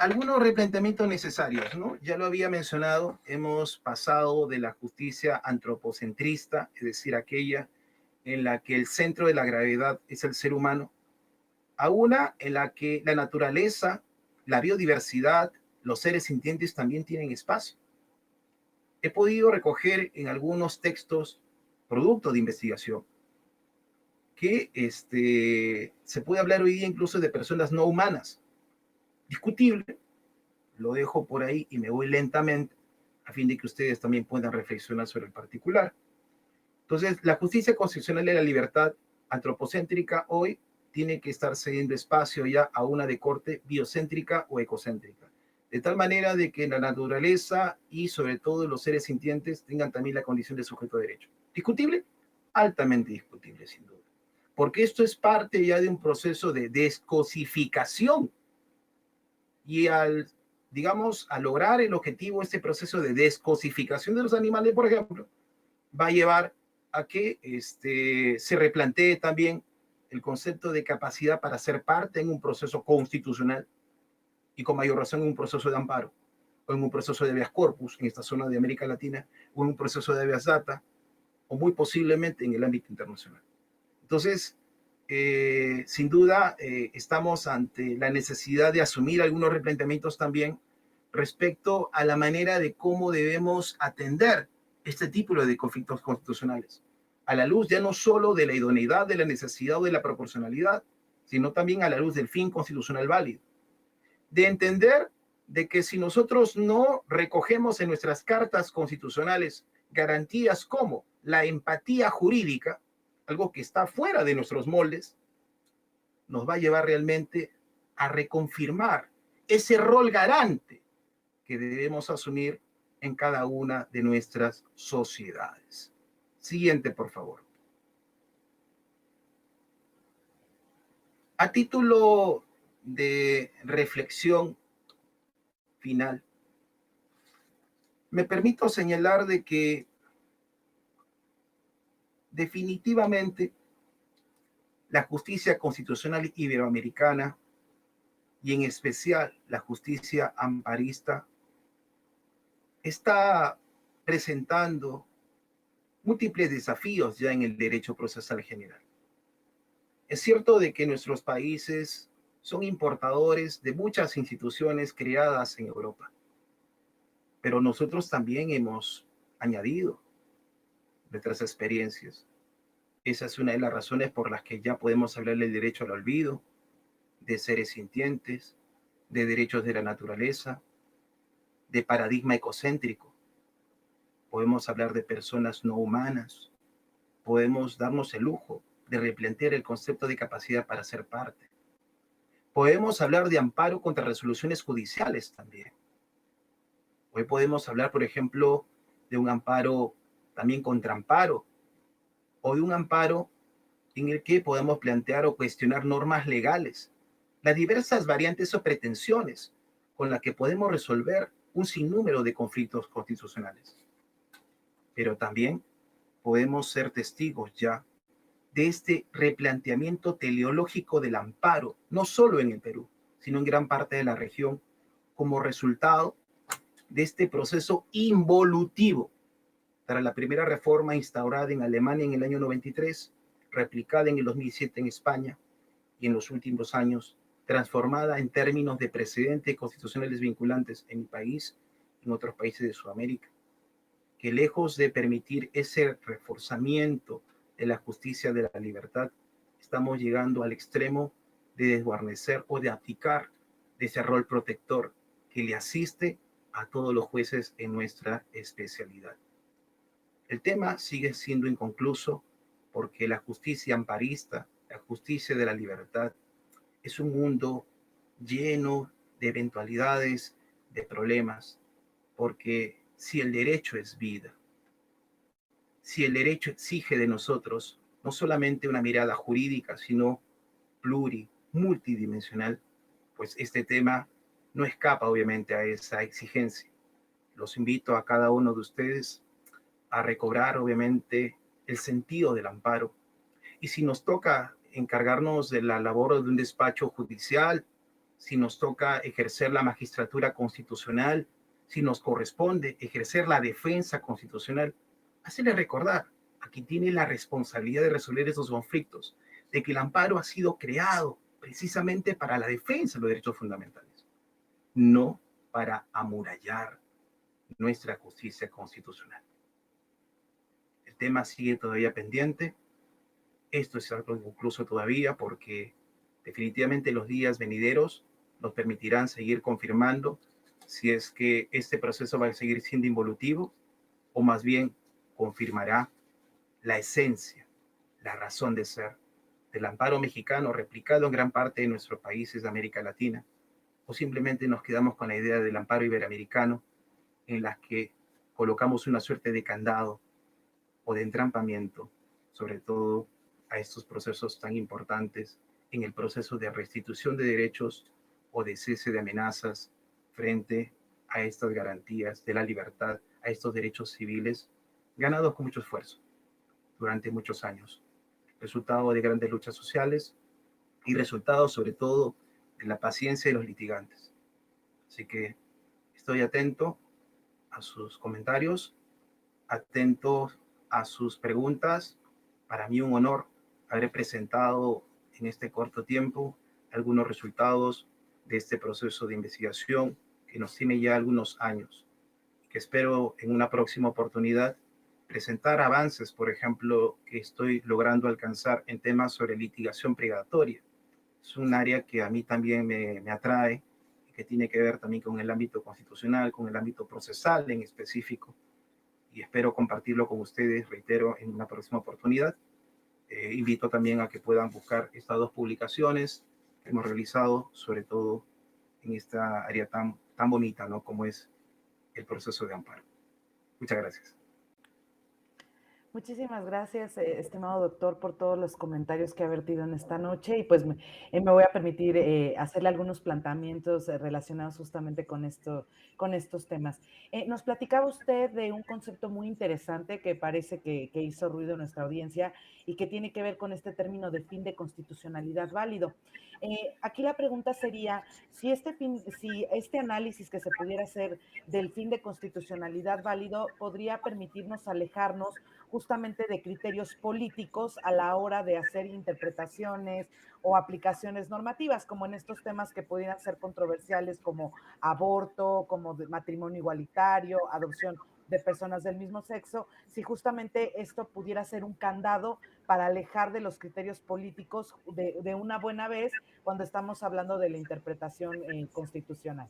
Algunos replanteamientos necesarios, ¿no? Ya lo había mencionado, hemos pasado de la justicia antropocentrista, es decir, aquella en la que el centro de la gravedad es el ser humano, a una en la que la naturaleza, la biodiversidad, los seres sintientes también tienen espacio. He podido recoger en algunos textos, producto de investigación, que se puede hablar hoy día incluso de personas no humanas. Discutible, lo dejo por ahí y me voy lentamente, a fin de que ustedes también puedan reflexionar sobre el particular. Entonces, la justicia constitucional de la libertad antropocéntrica hoy tiene que estar cediendo espacio ya a una de corte biocéntrica o ecocéntrica, de tal manera de que la naturaleza y sobre todo los seres sintientes tengan también la condición de sujeto de derecho. ¿Discutible? Altamente discutible, sin duda. Porque esto es parte ya de un proceso de descosificación. Y digamos, al lograr el objetivo, este proceso de descosificación de los animales, por ejemplo, va a llevar a que se replantee también el concepto de capacidad para ser parte en un proceso constitucional y con mayor razón en un proceso de amparo o en un proceso de habeas corpus en esta zona de América Latina o en un proceso de habeas data o muy posiblemente en el ámbito internacional. Entonces, sin duda, estamos ante la necesidad de asumir algunos replanteamientos también respecto a la manera de cómo debemos atender este tipo de conflictos constitucionales, a la luz ya no solo de la idoneidad, de la necesidad o de la proporcionalidad, sino también a la luz del fin constitucional válido. De entender de que si nosotros no recogemos en nuestras cartas constitucionales garantías como la empatía jurídica, algo que está fuera de nuestros moldes, nos va a llevar realmente a reconfirmar ese rol garante que debemos asumir en cada una de nuestras sociedades. Siguiente, por favor. A título de reflexión final, me permito señalar de que definitivamente la justicia constitucional iberoamericana y en especial la justicia amparista, está presentando múltiples desafíos ya en el derecho procesal general. Es cierto de que nuestros países son importadores de muchas instituciones creadas en Europa, pero nosotros también hemos añadido nuestras experiencias. Esa es una de las razones por las que ya podemos hablar del derecho al olvido, de seres sintientes, de derechos de la naturaleza, de paradigma ecocéntrico. Podemos hablar de personas no humanas. Podemos darnos el lujo de replantear el concepto de capacidad para ser parte. Podemos hablar de amparo contra resoluciones judiciales también. Hoy podemos hablar, por ejemplo, de un amparo también contra amparo, o de un amparo en el que podemos plantear o cuestionar normas legales, las diversas variantes o pretensiones con las que podemos resolver un sinnúmero de conflictos constitucionales. Pero también podemos ser testigos ya de este replanteamiento teleológico del amparo, no solo en el Perú, sino en gran parte de la región, como resultado de este proceso involutivo tras la primera reforma instaurada en Alemania en el año 93, replicada en el 2007 en España y en los últimos años transformada en términos de precedentes constitucionales vinculantes en mi país y en otros países de Sudamérica, que lejos de permitir ese reforzamiento de la justicia de la libertad, estamos llegando al extremo de desguarnecer o de abdicar de ese rol protector que le asiste a todos los jueces en nuestra especialidad. El tema sigue siendo inconcluso porque la justicia amparista, la justicia de la libertad, es un mundo lleno de eventualidades, de problemas, porque si el derecho es vida, si el derecho exige de nosotros no solamente una mirada jurídica, sino multidimensional, pues este tema no escapa obviamente a esa exigencia. Los invito a cada uno de ustedes a recobrar obviamente el sentido del amparo. Y si nos toca encargarnos de la labor de un despacho judicial, si nos toca ejercer la magistratura constitucional, si nos corresponde ejercer la defensa constitucional, hacerle recordar a quien tiene la responsabilidad de resolver esos conflictos, de que el amparo ha sido creado precisamente para la defensa de los derechos fundamentales, no para amurallar nuestra justicia constitucional. El tema sigue todavía pendiente. Esto es algo inconcluso todavía porque definitivamente los días venideros nos permitirán seguir confirmando si es que este proceso va a seguir siendo involutivo o más bien confirmará la esencia, la razón de ser del amparo mexicano replicado en gran parte de nuestros países de América Latina, o simplemente nos quedamos con la idea del amparo iberoamericano en la que colocamos una suerte de candado o de entrampamiento, sobre todo a estos procesos tan importantes en el proceso de restitución de derechos o de cese de amenazas frente a estas garantías de la libertad, a estos derechos civiles ganados con mucho esfuerzo durante muchos años, resultado de grandes luchas sociales y resultado sobre todo de la paciencia de los litigantes. Así que estoy atento a sus comentarios, atento a sus preguntas. Para mí un honor haber presentado en este corto tiempo algunos resultados de este proceso de investigación que nos tiene ya algunos años, que espero en una próxima oportunidad presentar avances, por ejemplo, que estoy logrando alcanzar en temas sobre litigación privatoria. Es un área que a mí también me atrae y que tiene que ver también con el ámbito constitucional, con el ámbito procesal en específico, y espero compartirlo con ustedes, reitero, en una próxima oportunidad. Invito también a que puedan buscar estas dos publicaciones que hemos realizado, sobre todo en esta área tan bonita, ¿no?, como es el proceso de amparo. Muchas gracias. Muchísimas gracias, estimado doctor, por todos los comentarios que ha vertido en esta noche y pues me voy a permitir hacerle algunos planteamientos relacionados justamente con estos temas. Nos platicaba usted de un concepto muy interesante que parece que hizo ruido en nuestra audiencia y que tiene que ver con este término de fin de constitucionalidad válido. Aquí la pregunta sería si este análisis que se pudiera hacer del fin de constitucionalidad válido podría permitirnos alejarnos justamente de criterios políticos a la hora de hacer interpretaciones o aplicaciones normativas, como en estos temas que pudieran ser controversiales como aborto, como matrimonio igualitario, adopción de personas del mismo sexo, si justamente esto pudiera ser un candado para alejar de los criterios políticos de una buena vez cuando estamos hablando de la interpretación constitucional.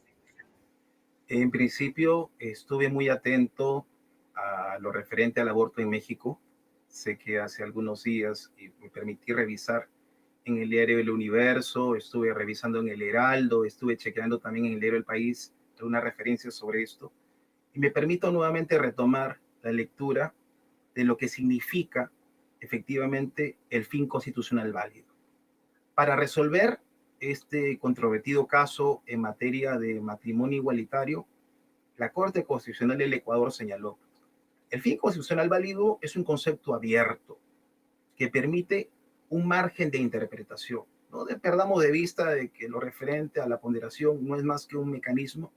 En principio, estuve muy atento a lo referente al aborto en México. Sé que hace algunos días y me permití revisar en el diario El Universo, estuve revisando en el Heraldo, estuve chequeando también en el diario El País una referencia sobre esto. Y me permito nuevamente retomar la lectura de lo que significa efectivamente el fin constitucional válido. Para resolver este controvertido caso en materia de matrimonio igualitario, la Corte Constitucional del Ecuador señaló: el fin constitucional válido es un concepto abierto que permite un margen de interpretación. No perdamos de vista de que lo referente a la ponderación no es más que un mecanismo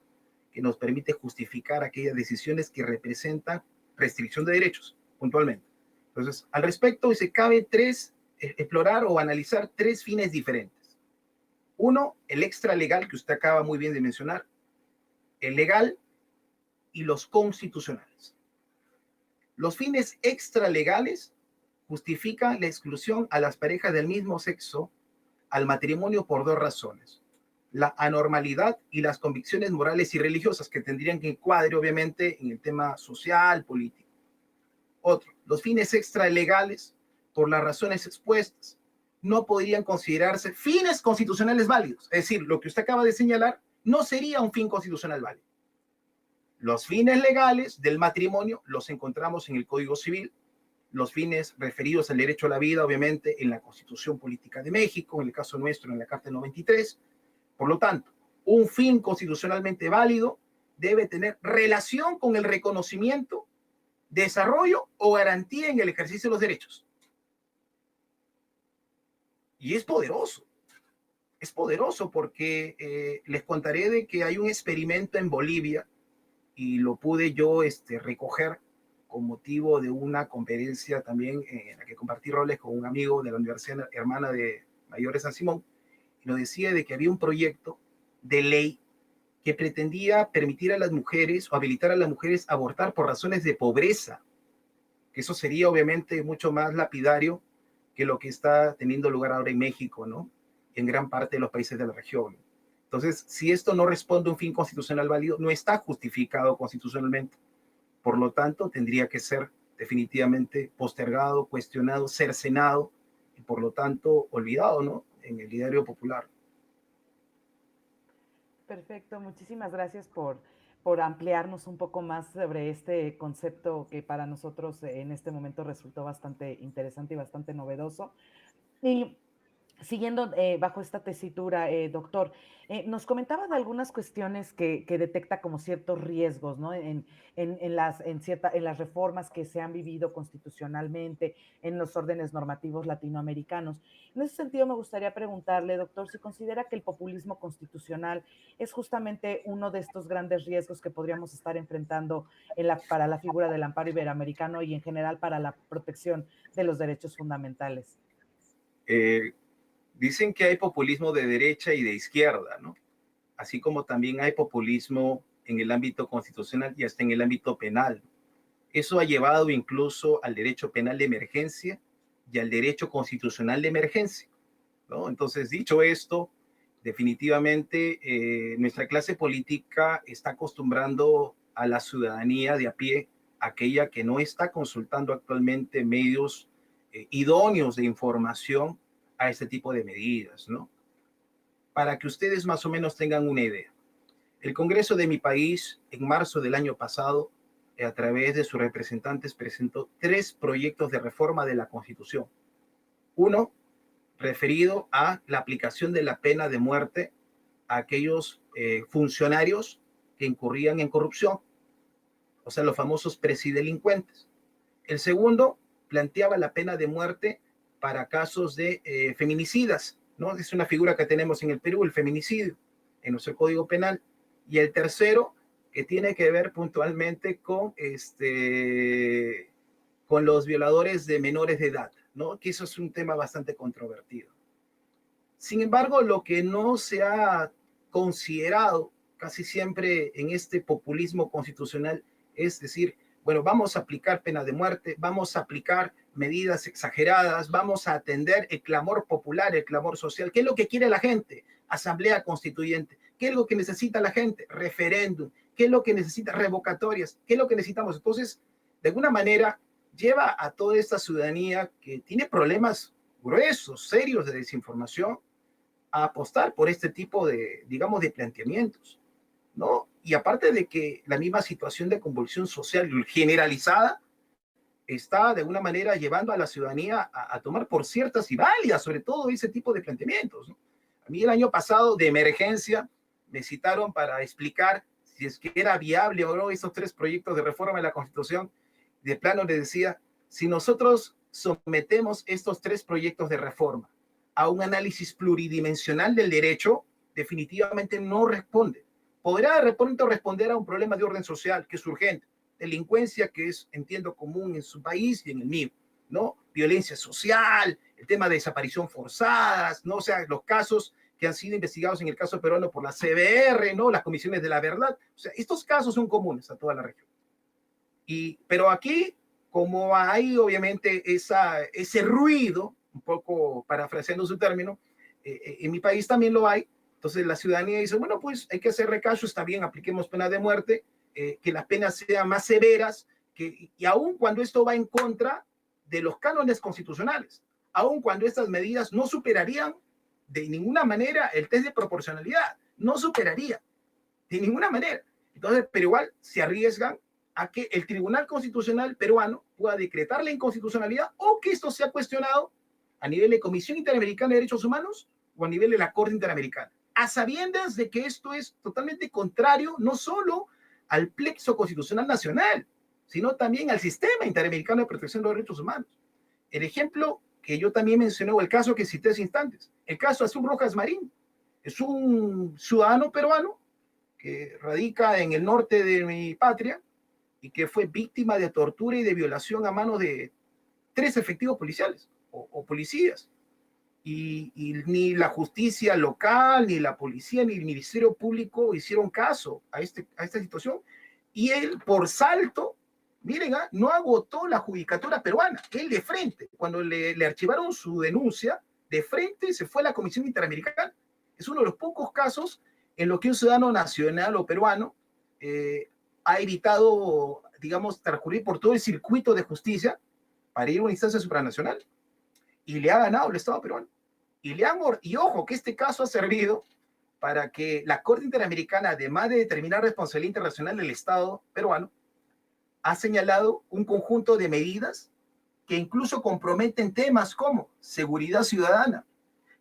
que nos permite justificar aquellas decisiones que representan restricción de derechos, puntualmente. Entonces, al respecto, se cabe explorar o analizar tres fines diferentes. Uno, el extralegal, que usted acaba muy bien de mencionar, el legal y los constitucionales. Los fines extralegales justifican la exclusión a las parejas del mismo sexo al matrimonio por dos razones: la anormalidad y las convicciones morales y religiosas, que tendrían que encuadre obviamente en el tema social, político. Otro, los fines extralegales, por las razones expuestas, no podrían considerarse fines constitucionales válidos. Es decir, lo que usted acaba de señalar no sería un fin constitucional válido. Los fines legales del matrimonio los encontramos en el Código Civil, los fines referidos al derecho a la vida, obviamente, en la Constitución Política de México, en el caso nuestro, en la Carta 93. Por lo tanto, un fin constitucionalmente válido debe tener relación con el reconocimiento, desarrollo o garantía en el ejercicio de los derechos. Y es poderoso porque les contaré de que hay un experimento en Bolivia y lo pude yo recoger con motivo de una conferencia también en la que compartí roles con un amigo de la Universidad Hermana de Mayor de San Simón, y nos decía de que había un proyecto de ley que pretendía permitir a las mujeres o habilitar a las mujeres a abortar por razones de pobreza, que eso sería obviamente mucho más lapidario que lo que está teniendo lugar ahora en México, ¿no? En gran parte de los países de la región. Entonces, si esto no responde a un fin constitucional válido, no está justificado constitucionalmente. Por lo tanto, tendría que ser definitivamente postergado, cuestionado, cercenado y por lo tanto olvidado, ¿no? En el ideario popular. Perfecto, muchísimas gracias por ampliarnos un poco más sobre este concepto que para nosotros en este momento resultó bastante interesante y bastante novedoso. Y siguiendo bajo esta tesitura, doctor, nos comentaba de algunas cuestiones que detecta como ciertos riesgos, ¿no? En las reformas que se han vivido constitucionalmente, en los órdenes normativos latinoamericanos. En ese sentido, me gustaría preguntarle, doctor, si considera que el populismo constitucional es justamente uno de estos grandes riesgos que podríamos estar enfrentando para la figura del amparo iberoamericano y en general para la protección de los derechos fundamentales. Dicen que hay populismo de derecha y de izquierda, ¿no? Así como también hay populismo en el ámbito constitucional y hasta en el ámbito penal. Eso ha llevado incluso al derecho penal de emergencia y al derecho constitucional de emergencia, ¿no? Entonces, dicho esto, definitivamente nuestra clase política está acostumbrando a la ciudadanía de a pie, aquella que no está consultando actualmente medios idóneos de información, a este tipo de medidas, ¿no? Para que ustedes más o menos tengan una idea. El Congreso de mi país, en marzo del año pasado, a través de sus representantes, presentó 3 proyectos de reforma de la Constitución. Uno, referido a la aplicación de la pena de muerte a aquellos funcionarios que incurrían en corrupción, o sea, los famosos presidelincuentes. El segundo planteaba la pena de muerte para casos de feminicidas, ¿no? Es una figura que tenemos en el Perú, el feminicidio, en nuestro Código Penal. Y el tercero, que tiene que ver puntualmente con los violadores de menores de edad, ¿no? Que eso es un tema bastante controvertido. Sin embargo, lo que no se ha considerado casi siempre en este populismo constitucional es decir, bueno, vamos a aplicar pena de muerte, vamos a aplicar medidas exageradas, vamos a atender el clamor popular, el clamor social. ¿Qué es lo que quiere la gente? Asamblea constituyente. ¿Qué es lo que necesita la gente? Referéndum. ¿Qué es lo que necesita? Revocatorias. ¿Qué es lo que necesitamos? Entonces, de alguna manera, lleva a toda esta ciudadanía que tiene problemas gruesos, serios de desinformación, a apostar por este tipo de, digamos, de planteamientos, ¿no? Y aparte de que la misma situación de convulsión social generalizada está de alguna manera llevando a la ciudadanía a tomar por ciertas y válidas, sobre todo ese tipo de planteamientos, ¿no? A mí el año pasado, de emergencia, me citaron para explicar si es que era viable o no esos 3 proyectos de reforma de la Constitución. De plano les decía, si nosotros sometemos estos 3 proyectos de reforma a un análisis pluridimensional del derecho, definitivamente no responde. Podrá de repente responder a un problema de orden social que es urgente, delincuencia que es, entiendo, común en su país y en el mío, ¿no? Violencia social, el tema de desaparición forzadas, ¿no? O sea, los casos que han sido investigados en el caso peruano por la CBR, ¿no? Las comisiones de la verdad. O sea, estos casos son comunes a toda la región. Pero aquí, como hay obviamente ese ruido, un poco parafraseando su término, en mi país también lo hay. Entonces la ciudadanía dice, bueno, pues hay que hacer recacho, está bien, apliquemos pena de muerte, que las penas sean más severas, y aun cuando esto va en contra de los cánones constitucionales, aun cuando estas medidas no superarían de ninguna manera el test de proporcionalidad, no superaría de ninguna manera. Entonces, pero igual se arriesgan a que el Tribunal Constitucional peruano pueda decretar la inconstitucionalidad o que esto sea cuestionado a nivel de Comisión Interamericana de Derechos Humanos o a nivel de la Corte Interamericana, a sabiendas de que esto es totalmente contrario no solo al plexo constitucional nacional, sino también al sistema interamericano de protección de los derechos humanos. El ejemplo que yo también mencioné, o el caso que cité hace instantes, el caso de Azul Rojas Marín, es un ciudadano peruano que radica en el norte de mi patria y que fue víctima de tortura y de violación a manos de 3 efectivos policiales o policías. Y ni la justicia local, ni la policía, ni el Ministerio Público hicieron caso a esta situación. Y él, por salto, miren, no agotó la judicatura peruana. Él de frente, cuando le archivaron su denuncia, de frente se fue a la Comisión Interamericana. Es uno de los pocos casos en los que un ciudadano nacional o peruano ha evitado, digamos, transcurrir por todo el circuito de justicia para ir a una instancia supranacional. Y le ha ganado el Estado peruano. Y ojo, que este caso ha servido para que la Corte Interamericana, además de determinar responsabilidad internacional del Estado peruano, ha señalado un conjunto de medidas que incluso comprometen temas como seguridad ciudadana,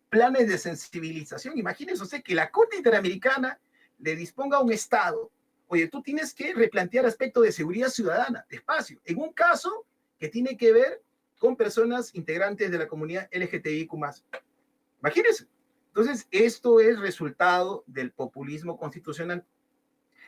planes de sensibilización. Imagínense usted que la Corte Interamericana le disponga a un Estado, oye, tú tienes que replantear aspectos de seguridad ciudadana, despacio, en un caso que tiene que ver con personas integrantes de la comunidad LGTBIQ+. Imagínense. Entonces, esto es resultado del populismo constitucional.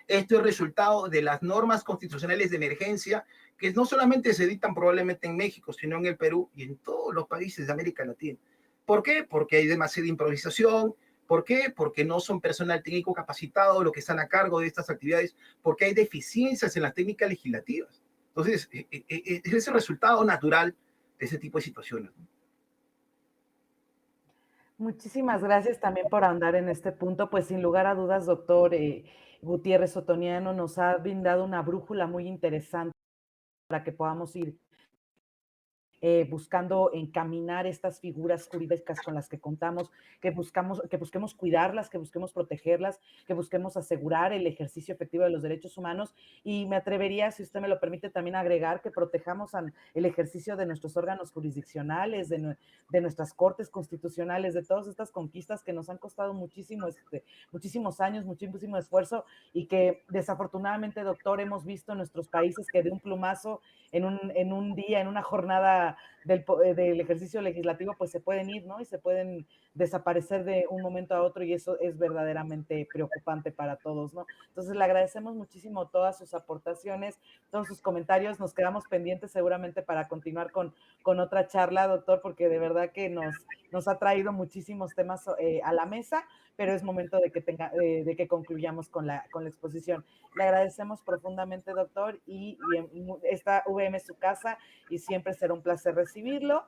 Esto es resultado de las normas constitucionales de emergencia que no solamente se dictan probablemente en México, sino en el Perú y en todos los países de América Latina. ¿Por qué? Porque hay demasiada improvisación. ¿Por qué? Porque no son personal técnico capacitado los que están a cargo de estas actividades, porque hay deficiencias en las técnicas legislativas. Entonces, es el resultado natural de ese tipo de situaciones. Muchísimas gracias también por ahondar en este punto. Pues sin lugar a dudas, doctor Gutiérrez Otoniano nos ha brindado una brújula muy interesante para que podamos ir buscando encaminar estas figuras jurídicas con las que contamos, que busquemos cuidarlas, que busquemos protegerlas, que busquemos asegurar el ejercicio efectivo de los derechos humanos. Y me atrevería, si usted me lo permite, también agregar que protejamos el ejercicio de nuestros órganos jurisdiccionales, de nuestras cortes constitucionales, de todas estas conquistas que nos han costado muchísimos años, muchísimo esfuerzo, y que desafortunadamente, doctor, hemos visto en nuestros países que de un plumazo, en un día, en una jornada del ejercicio legislativo, pues se pueden ir, ¿no? Y se pueden desaparecer de un momento a otro, y eso es verdaderamente preocupante para todos, ¿no? Entonces, le agradecemos muchísimo todas sus aportaciones, todos sus comentarios. Nos quedamos pendientes seguramente para continuar con otra charla, doctor, porque de verdad que nos ha traído muchísimos temas a la mesa, pero es momento de que concluyamos con la exposición. Le agradecemos profundamente, doctor, y bien, esta VM es su casa y siempre será un placer recibirlo.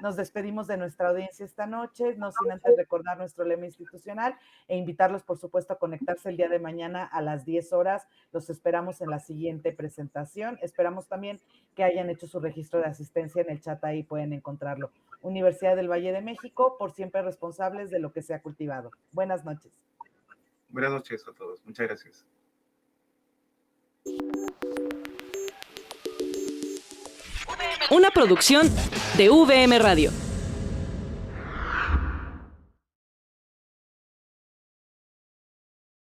Nos despedimos de nuestra audiencia esta noche, no sin antes recordar nuestro lema institucional e invitarlos, por supuesto, a conectarse el día de mañana a las 10 horas. Los esperamos en la siguiente presentación. Esperamos también que hayan hecho su registro de asistencia en el chat, ahí pueden encontrarlo. Universidad del Valle de México, por siempre responsables de lo que se ha cultivado. Buenas noches. Buenas noches a todos. Muchas gracias. Una producción de VM Radio.